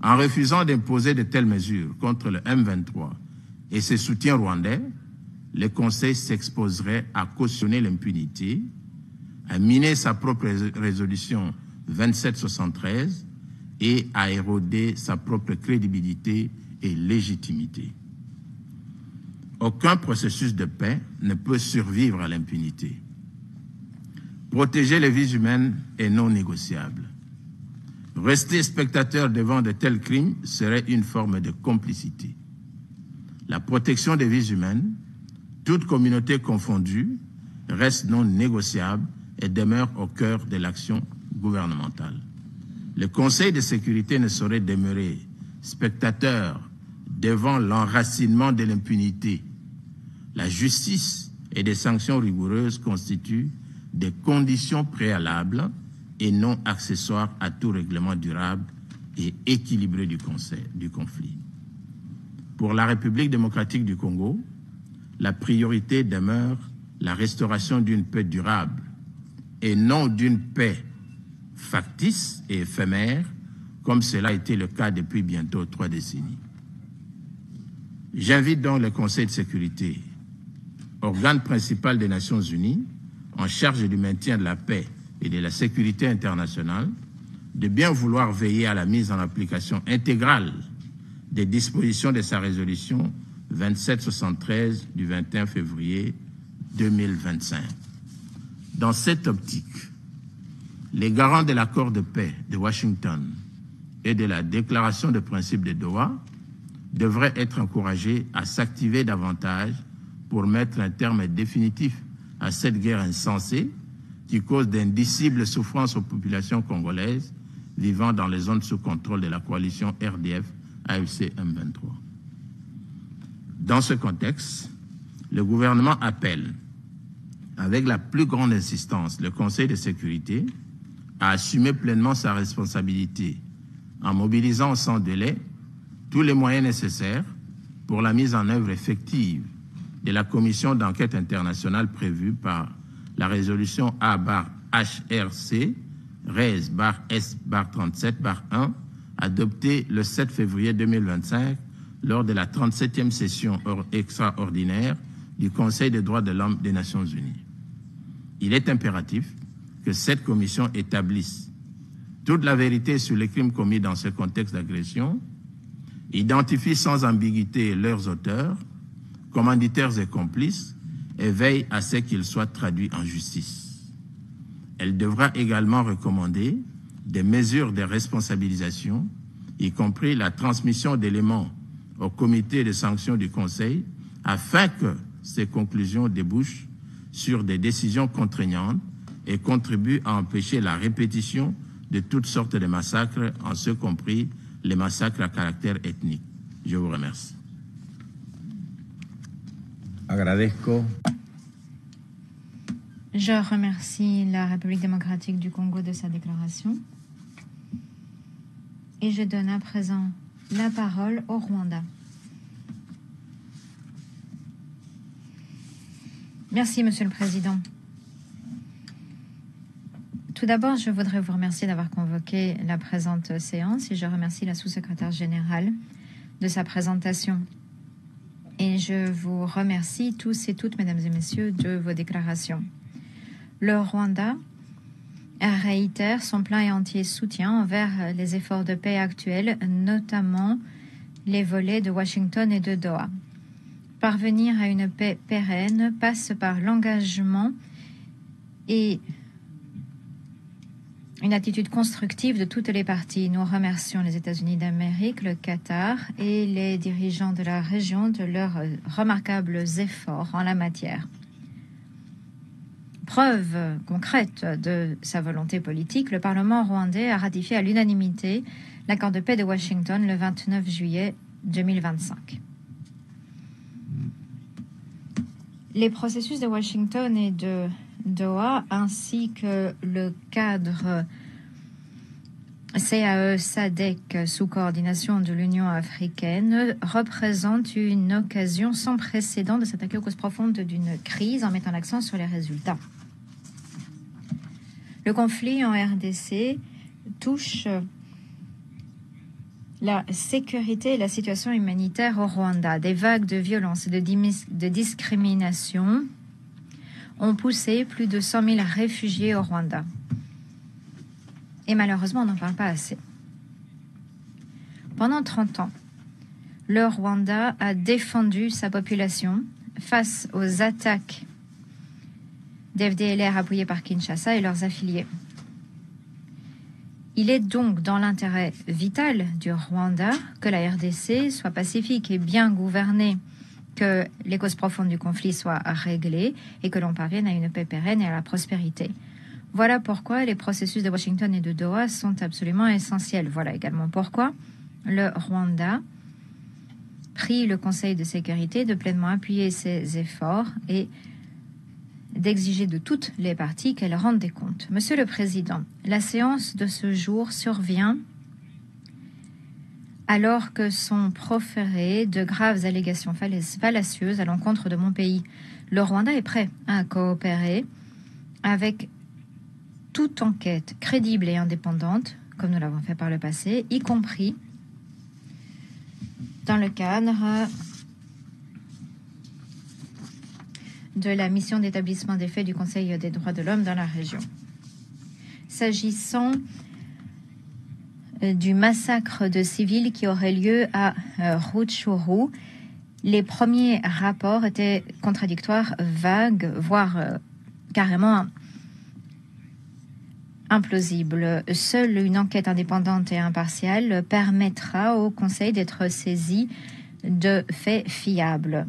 En refusant d'imposer de telles mesures contre le M23 et ses soutiens rwandais, le Conseil s'exposerait à cautionner l'impunité, à miner sa propre résolution 2773 et à éroder sa propre crédibilité et légitimité. Aucun processus de paix ne peut survivre à l'impunité. Protéger les vies humaines est non négociable. Rester spectateur devant de tels crimes serait une forme de complicité. La protection des vies humaines, toute communauté confondue, reste non négociable et demeure au cœur de l'action gouvernementale. Le Conseil de sécurité ne saurait demeurer spectateur devant l'enracinement de l'impunité. La justice et des sanctions rigoureuses constituent des conditions préalables et non accessoires à tout règlement durable et équilibré du conflit. Pour la République démocratique du Congo, la priorité demeure la restauration d'une paix durable et non d'une paix factice et éphémère, comme cela a été le cas depuis bientôt 3 décennies. J'invite donc le Conseil de sécurité, organe principal des Nations Unies, en charge du maintien de la paix et de la sécurité internationale, de bien vouloir veiller à la mise en application intégrale des dispositions de sa résolution 2773 du 21 février 2025. Dans cette optique, les garants de l'accord de paix de Washington et de la déclaration de principe de Doha devraient être encouragés à s'activer davantage pour mettre un terme définitif à cette guerre insensée qui cause d'indicibles souffrances aux populations congolaises vivant dans les zones sous contrôle de la coalition RDF-AFC M23. Dans ce contexte, le gouvernement appelle, avec la plus grande insistance, le Conseil de sécurité à assumer pleinement sa responsabilité en mobilisant sans délai tous les moyens nécessaires pour la mise en œuvre effective de la commission d'enquête internationale prévue par la résolution A/HRC RES/S/37/1 adoptée le 7 février 2025 lors de la 37e session extraordinaire du Conseil des droits de l'homme des Nations Unies. Il est impératif que cette commission établisse toute la vérité sur les crimes commis dans ce contexte d'agression, identifie sans ambiguïté leurs auteurs, commanditaires et complices, et veille à ce qu'ils soient traduits en justice. Elle devra également recommander des mesures de responsabilisation, y compris la transmission d'éléments au comité de sanctions du Conseil, afin que ces conclusions débouchent sur des décisions contraignantes et contribuent à empêcher la répétition de toutes sortes de massacres, en ce compris les massacres à caractère ethnique. Je vous remercie. Agradezco. Je remercie la République démocratique du Congo de sa déclaration. Et je donne à présent la parole au Rwanda. Merci, Monsieur le Président. Tout d'abord, je voudrais vous remercier d'avoir convoqué la présente séance et je remercie la sous-secrétaire générale de sa présentation. Et je vous remercie tous et toutes, mesdames et messieurs, de vos déclarations. Le Rwanda réitère son plein et entier soutien envers les efforts de paix actuels, notamment les volets de Washington et de Doha. Parvenir à une paix pérenne passe par l'engagement et une attitude constructive de toutes les parties. Nous remercions les États-Unis d'Amérique, le Qatar et les dirigeants de la région de leurs remarquables efforts en la matière. Preuve concrète de sa volonté politique, le Parlement rwandais a ratifié à l'unanimité l'accord de paix de Washington le 29 juillet 2025. Les processus de Washington et de Doha, ainsi que le cadre CAE-SADC sous coordination de l'Union africaine, représentent une occasion sans précédent de s'attaquer aux causes profondes d'une crise en mettant l'accent sur les résultats. Le conflit en RDC touche la sécurité et la situation humanitaire au Rwanda. Des vagues de violence et de discrimination ont poussé plus de 100 000 réfugiés au Rwanda. Et malheureusement, on n'en parle pas assez. Pendant 30 ans, le Rwanda a défendu sa population face aux attaques d'FDLR appuyées par Kinshasa et leurs affiliés. Il est donc dans l'intérêt vital du Rwanda que la RDC soit pacifique et bien gouvernée, que les causes profondes du conflit soient réglées et que l'on parvienne à une paix pérenne et à la prospérité. Voilà pourquoi les processus de Washington et de Doha sont absolument essentiels. Voilà également pourquoi le Rwanda prie le Conseil de sécurité de pleinement appuyer ses efforts et d'exiger de toutes les parties qu'elles rendent des comptes. Monsieur le Président, la séance de ce jour survient alors que sont proférées de graves allégations fallacieuses à l'encontre de mon pays. Le Rwanda est prêt à coopérer avec toute enquête crédible et indépendante, comme nous l'avons fait par le passé, y compris dans le cadre de la mission d'établissement des faits du Conseil des droits de l'homme dans la région. S'agissant du massacre de civils qui aurait lieu à Rutshuru, les premiers rapports étaient contradictoires, vagues, voire carrément implausibles. Seule une enquête indépendante et impartiale permettra au Conseil d'être saisi de faits fiables.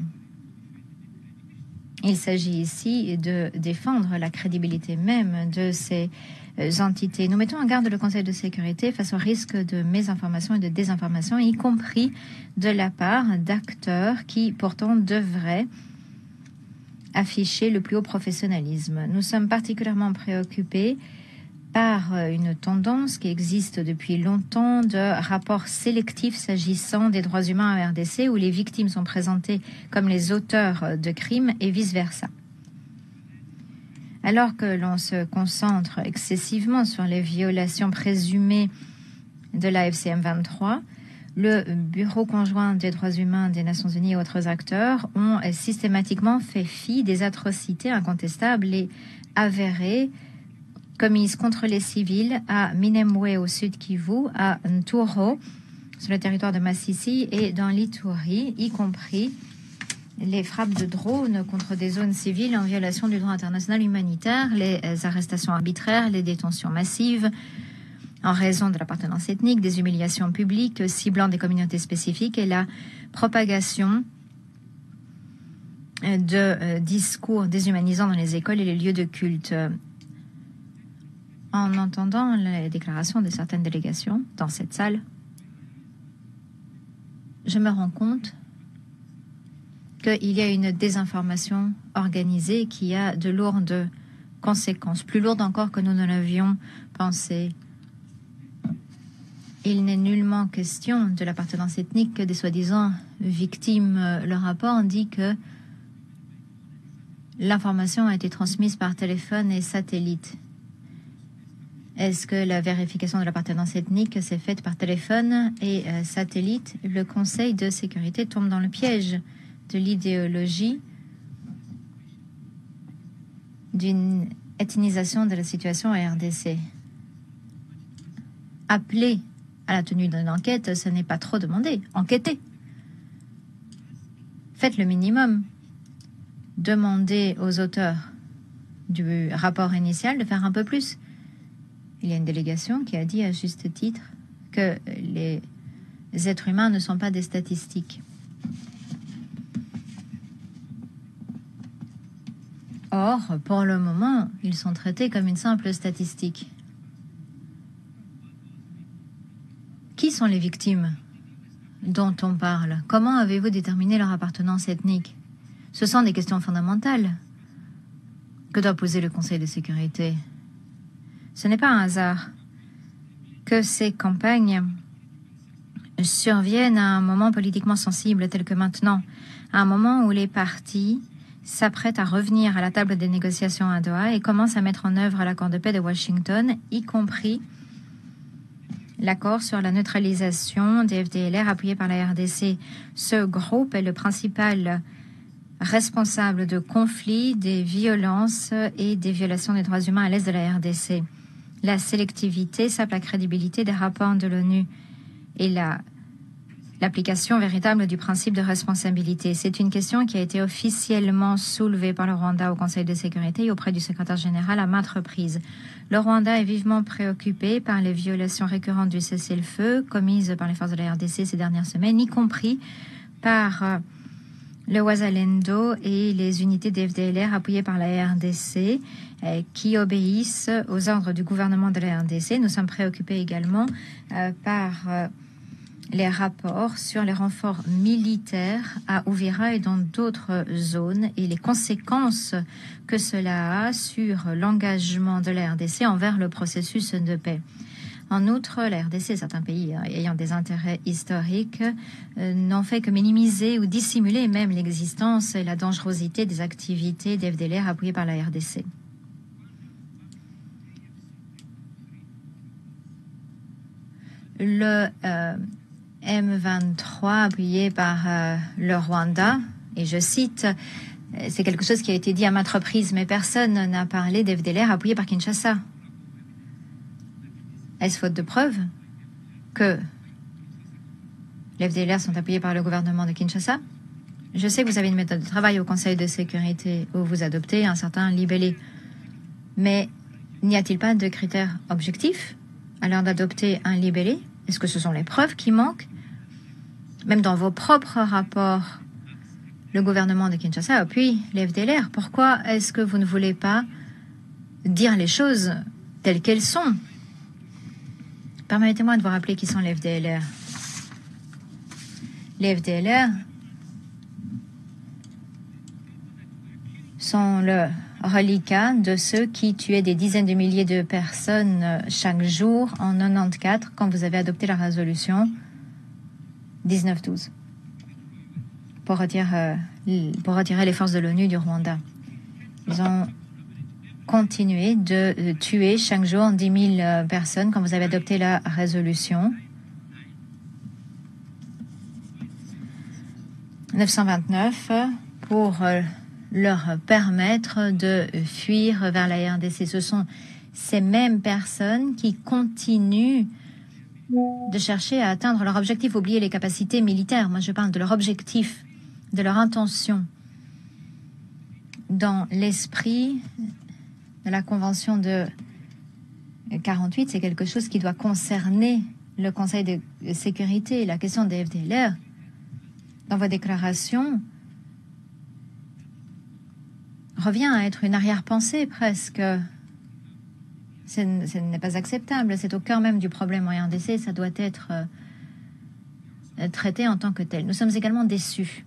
Il s'agit ici de défendre la crédibilité même de ces entités. Nous mettons en garde le Conseil de sécurité face au risque de mésinformation et de désinformation, y compris de la part d'acteurs qui pourtant devraient afficher le plus haut professionnalisme. Nous sommes particulièrement préoccupés par une tendance qui existe depuis longtemps de rapports sélectifs s'agissant des droits humains en RDC, où les victimes sont présentées comme les auteurs de crimes et vice-versa. Alors que l'on se concentre excessivement sur les violations présumées de la FCM 23, le Bureau conjoint des droits humains des Nations Unies et autres acteurs ont systématiquement fait fi des atrocités incontestables et avérées commises contre les civils à Minembwe au sud Kivu, à Nturo sur le territoire de Masisi et dans l'Ituri, y compris les frappes de drones contre des zones civiles en violation du droit international humanitaire, les arrestations arbitraires, les détentions massives en raison de l'appartenance ethnique, des humiliations publiques ciblant des communautés spécifiques et la propagation de discours déshumanisants dans les écoles et les lieux de culte. En entendant les déclarations de certaines délégations dans cette salle, je me rends compte qu'il y a une désinformation organisée qui a de lourdes conséquences, plus lourdes encore que nous ne l'avions pensé. Il n'est nullement question de l'appartenance ethnique des soi-disant victimes. Le rapport dit que l'information a été transmise par téléphone et satellite. Est-ce que la vérification de l'appartenance ethnique s'est faite par téléphone et satellite? Le Conseil de sécurité tombe dans le piège de l'idéologie d'une ethnisation de la situation à RDC. Appeler à la tenue d'une enquête, ce n'est pas trop demandé. Enquêtez. Faites le minimum. Demandez aux auteurs du rapport initial de faire un peu plus. Il y a une délégation qui a dit à juste titre que les êtres humains ne sont pas des statistiques. Or, pour le moment, ils sont traités comme une simple statistique. Qui sont les victimes dont on parle? Comment avez-vous déterminé leur appartenance ethnique? Ce sont des questions fondamentales que doit poser le Conseil de sécurité. Ce n'est pas un hasard que ces campagnes surviennent à un moment politiquement sensible tel que maintenant, à un moment où les partis s'apprêtent à revenir à la table des négociations à Doha et commencent à mettre en œuvre l'accord de paix de Washington, y compris l'accord sur la neutralisation des FDLR appuyé par la RDC. Ce groupe est le principal responsable de conflits, des violences et des violations des droits humains à l'est de la RDC. La sélectivité sape la crédibilité des rapports de l'ONU et l'application véritable du principe de responsabilité. C'est une question qui a été officiellement soulevée par le Rwanda au Conseil de sécurité et auprès du secrétaire général à maintes reprises. Le Rwanda est vivement préoccupé par les violations récurrentes du cessez-le-feu commises par les forces de la RDC ces dernières semaines, y compris par le Wazalendo et les unités des FDLR appuyées par la RDC qui obéissent aux ordres du gouvernement de la RDC. Nous sommes préoccupés également par les rapports sur les renforts militaires à Uvira et dans d'autres zones et les conséquences que cela a sur l'engagement de la RDC envers le processus de paix. En outre, la RDC, certains pays ayant des intérêts historiques, n'ont fait que minimiser ou dissimuler même l'existence et la dangerosité des activités des FDLR appuyées par la RDC. Le M23 appuyé par le Rwanda, et je cite, c'est quelque chose qui a été dit à maintes reprises, mais personne n'a parlé des FDLR appuyés par Kinshasa. Est-ce faute de preuves que les FDLR sont appuyés par le gouvernement de Kinshasa? Je sais que vous avez une méthode de travail au Conseil de sécurité où vous adoptez un certain libellé. Mais n'y a-t-il pas de critères objectifs à l'heure d'adopter un libellé? Est-ce que ce sont les preuves qui manquent? Même dans vos propres rapports, le gouvernement de Kinshasa appuie les FDLR. Pourquoi est-ce que vous ne voulez pas dire les choses telles qu'elles sont? Permettez-moi de vous rappeler qui sont les FDLR. Les FDLR sont le reliquat de ceux qui tuaient des dizaines de milliers de personnes chaque jour en 94 quand vous avez adopté la résolution 1912 pour retirer les forces de l'ONU du Rwanda. Ils ont continué de tuer chaque jour 10 000 personnes quand vous avez adopté la résolution 929 pour leur permettre de fuir vers la RDC. Ce sont ces mêmes personnes qui continuent de chercher à atteindre leur objectif. Oubliez les capacités militaires. Moi, je parle de leur objectif, de leur intention. Dans l'esprit de la Convention de 48, c'est quelque chose qui doit concerner le Conseil de sécurité. La question des FDLR, dans vos déclarations, revient à être une arrière-pensée presque. Ce n'est pas acceptable. C'est au cœur même du problème en RDC. Ça doit être traité en tant que tel. Nous sommes également déçus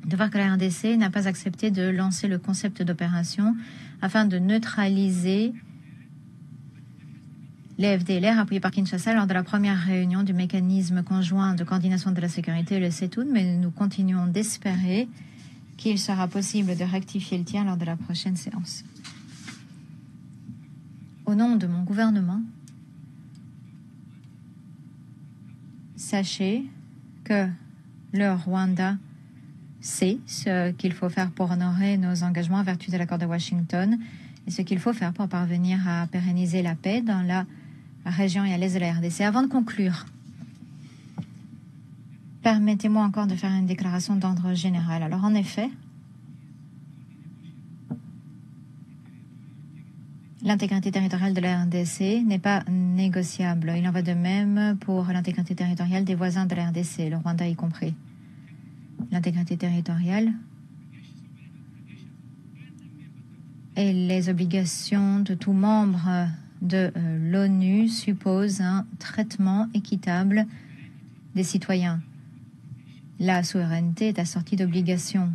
de voir que la RDC n'a pas accepté de lancer le concept d'opération afin de neutraliser les FDLR appuyés par Kinshasa lors de la première réunion du mécanisme conjoint de coordination de la sécurité, le CETUD, mais nous continuons d'espérer qu'il sera possible de rectifier le tir lors de la prochaine séance. Au nom de mon gouvernement, sachez que le Rwanda sait ce qu'il faut faire pour honorer nos engagements en vertu de l'accord de Washington et ce qu'il faut faire pour parvenir à pérenniser la paix dans la région et à l'est de la RDC. Avant de conclure, permettez-moi encore de faire une déclaration d'ordre général. Alors, en effet, l'intégrité territoriale de la RDC n'est pas négociable. Il en va de même pour l'intégrité territoriale des voisins de la RDC, le Rwanda y compris. L'intégrité territoriale et les obligations de tout membre de l'ONU supposent un traitement équitable des citoyens. La souveraineté est assortie d'obligations.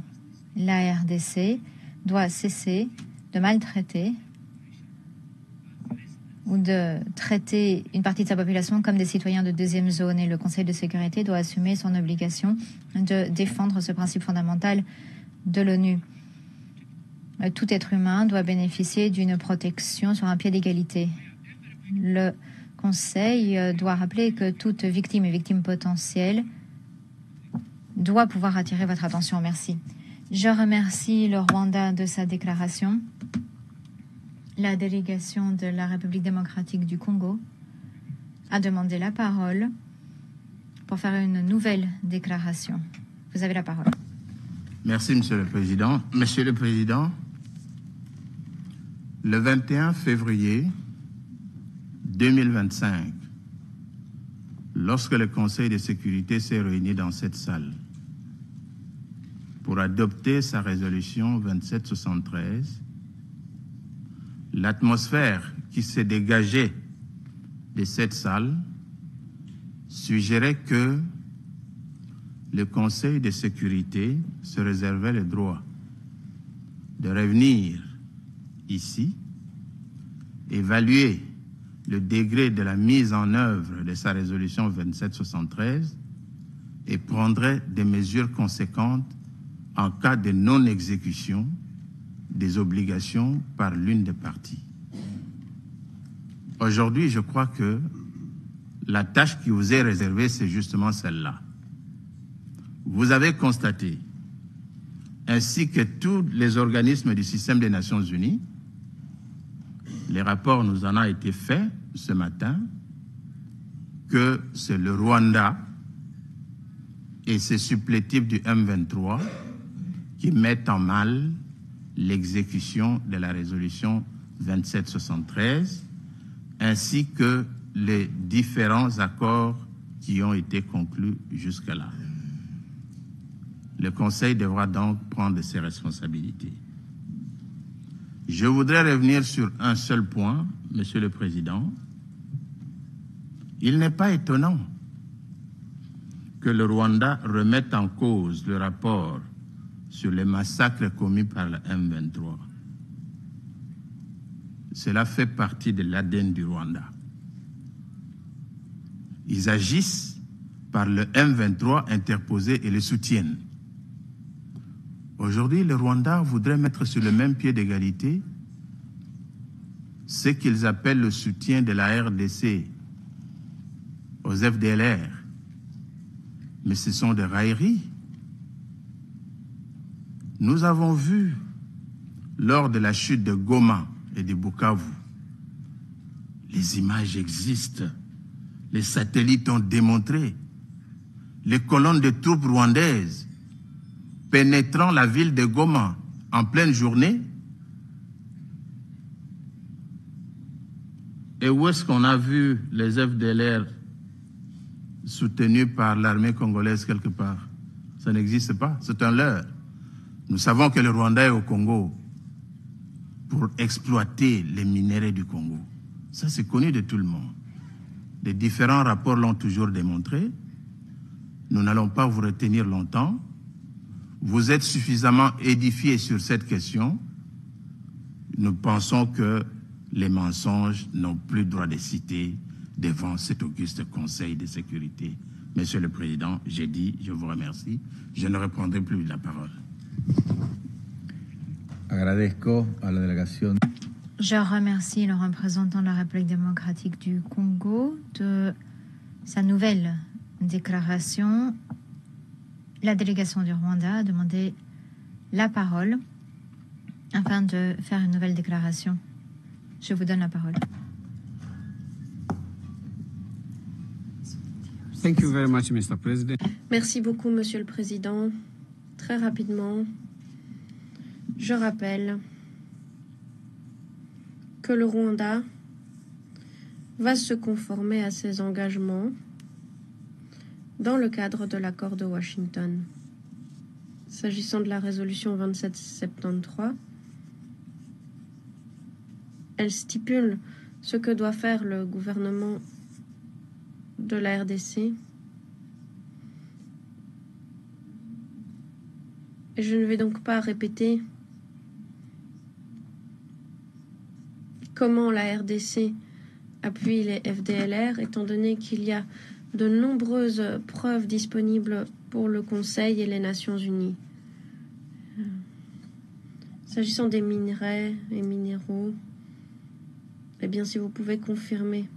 La RDC doit cesser de maltraiter ou de traiter une partie de sa population comme des citoyens de deuxième zone. Et le Conseil de sécurité doit assumer son obligation de défendre ce principe fondamental de l'ONU. Tout être humain doit bénéficier d'une protection sur un pied d'égalité. Le Conseil doit rappeler que toute victime et victime potentielle doit pouvoir attirer votre attention. Merci. Je remercie le Rwanda de sa déclaration. La délégation de la République démocratique du Congo a demandé la parole pour faire une nouvelle déclaration. Vous avez la parole. Merci, Monsieur le Président. Monsieur le Président, le 21 février 2025, lorsque le Conseil de sécurité s'est réuni dans cette salle pour adopter sa résolution 2773, l'atmosphère qui s'est dégagée de cette salle suggérait que le Conseil de sécurité se réservait le droit de revenir ici, évaluer le degré de la mise en œuvre de sa résolution 2773 et prendrait des mesures conséquentes en cas de non-exécution des obligations par l'une des parties. Aujourd'hui, je crois que la tâche qui vous est réservée, c'est justement celle-là. Vous avez constaté, ainsi que tous les organismes du système des Nations Unies, les rapports nous en ont été faits ce matin, que c'est le Rwanda et ses supplétifs du M23 qui mettent en mal l'exécution de la résolution 2773, ainsi que les différents accords qui ont été conclus jusque-là. Le Conseil devra donc prendre ses responsabilités. Je voudrais revenir sur un seul point, Monsieur le Président. Il n'est pas étonnant que le Rwanda remette en cause le rapport sur les massacres commis par le M23. Cela fait partie de l'ADN du Rwanda. Ils agissent par le M23 interposé et le soutiennent. Aujourd'hui, le Rwanda voudrait mettre sur le même pied d'égalité ce qu'ils appellent le soutien de la RDC aux FDLR. Mais ce sont des railleries. Nous avons vu, lors de la chute de Goma et de Bukavu, les images existent, les satellites ont démontré, les colonnes de troupes rwandaises pénétrant la ville de Goma en pleine journée. Et où est-ce qu'on a vu les FDLR soutenus par l'armée congolaise quelque part? Ça n'existe pas, c'est un leurre. Nous savons que le Rwanda est au Congo pour exploiter les minéraux du Congo. Ça, c'est connu de tout le monde. Les différents rapports l'ont toujours démontré. Nous n'allons pas vous retenir longtemps. Vous êtes suffisamment édifiés sur cette question. Nous pensons que les mensonges n'ont plus droit de citer devant cet auguste Conseil de sécurité. Monsieur le Président, j'ai dit, je vous remercie. Je ne reprendrai plus la parole. Agradezco a la delegación. Je remercie le représentant de la République démocratique du Congo de sa nouvelle déclaration. La délégation du Rwanda a demandé la parole afin de faire une nouvelle déclaration. Je vous donne la parole. Thank you very much, Mr. President. Merci beaucoup, Monsieur le Président. Très rapidement, je rappelle que le Rwanda va se conformer à ses engagements dans le cadre de l'accord de Washington. S'agissant de la résolution 2773, elle stipule ce que doit faire le gouvernement de la RDC. Et je ne vais donc pas répéter comment la RDC appuie les FDLR, étant donné qu'il y a de nombreuses preuves disponibles pour le Conseil et les Nations Unies. S'agissant des minerais et minéraux, eh bien, si vous pouvez confirmer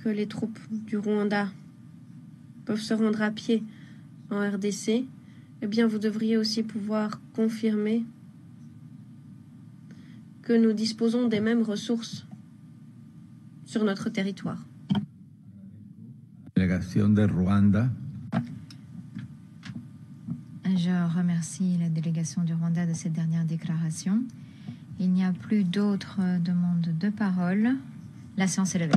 que les troupes du Rwanda peuvent se rendre à pied en RDC, eh bien, vous devriez aussi pouvoir confirmer que nous disposons des mêmes ressources sur notre territoire. Délégation de Rwanda. Je remercie la délégation du Rwanda de cette dernière déclaration. Il n'y a plus d'autres demandes de parole. La séance est levée.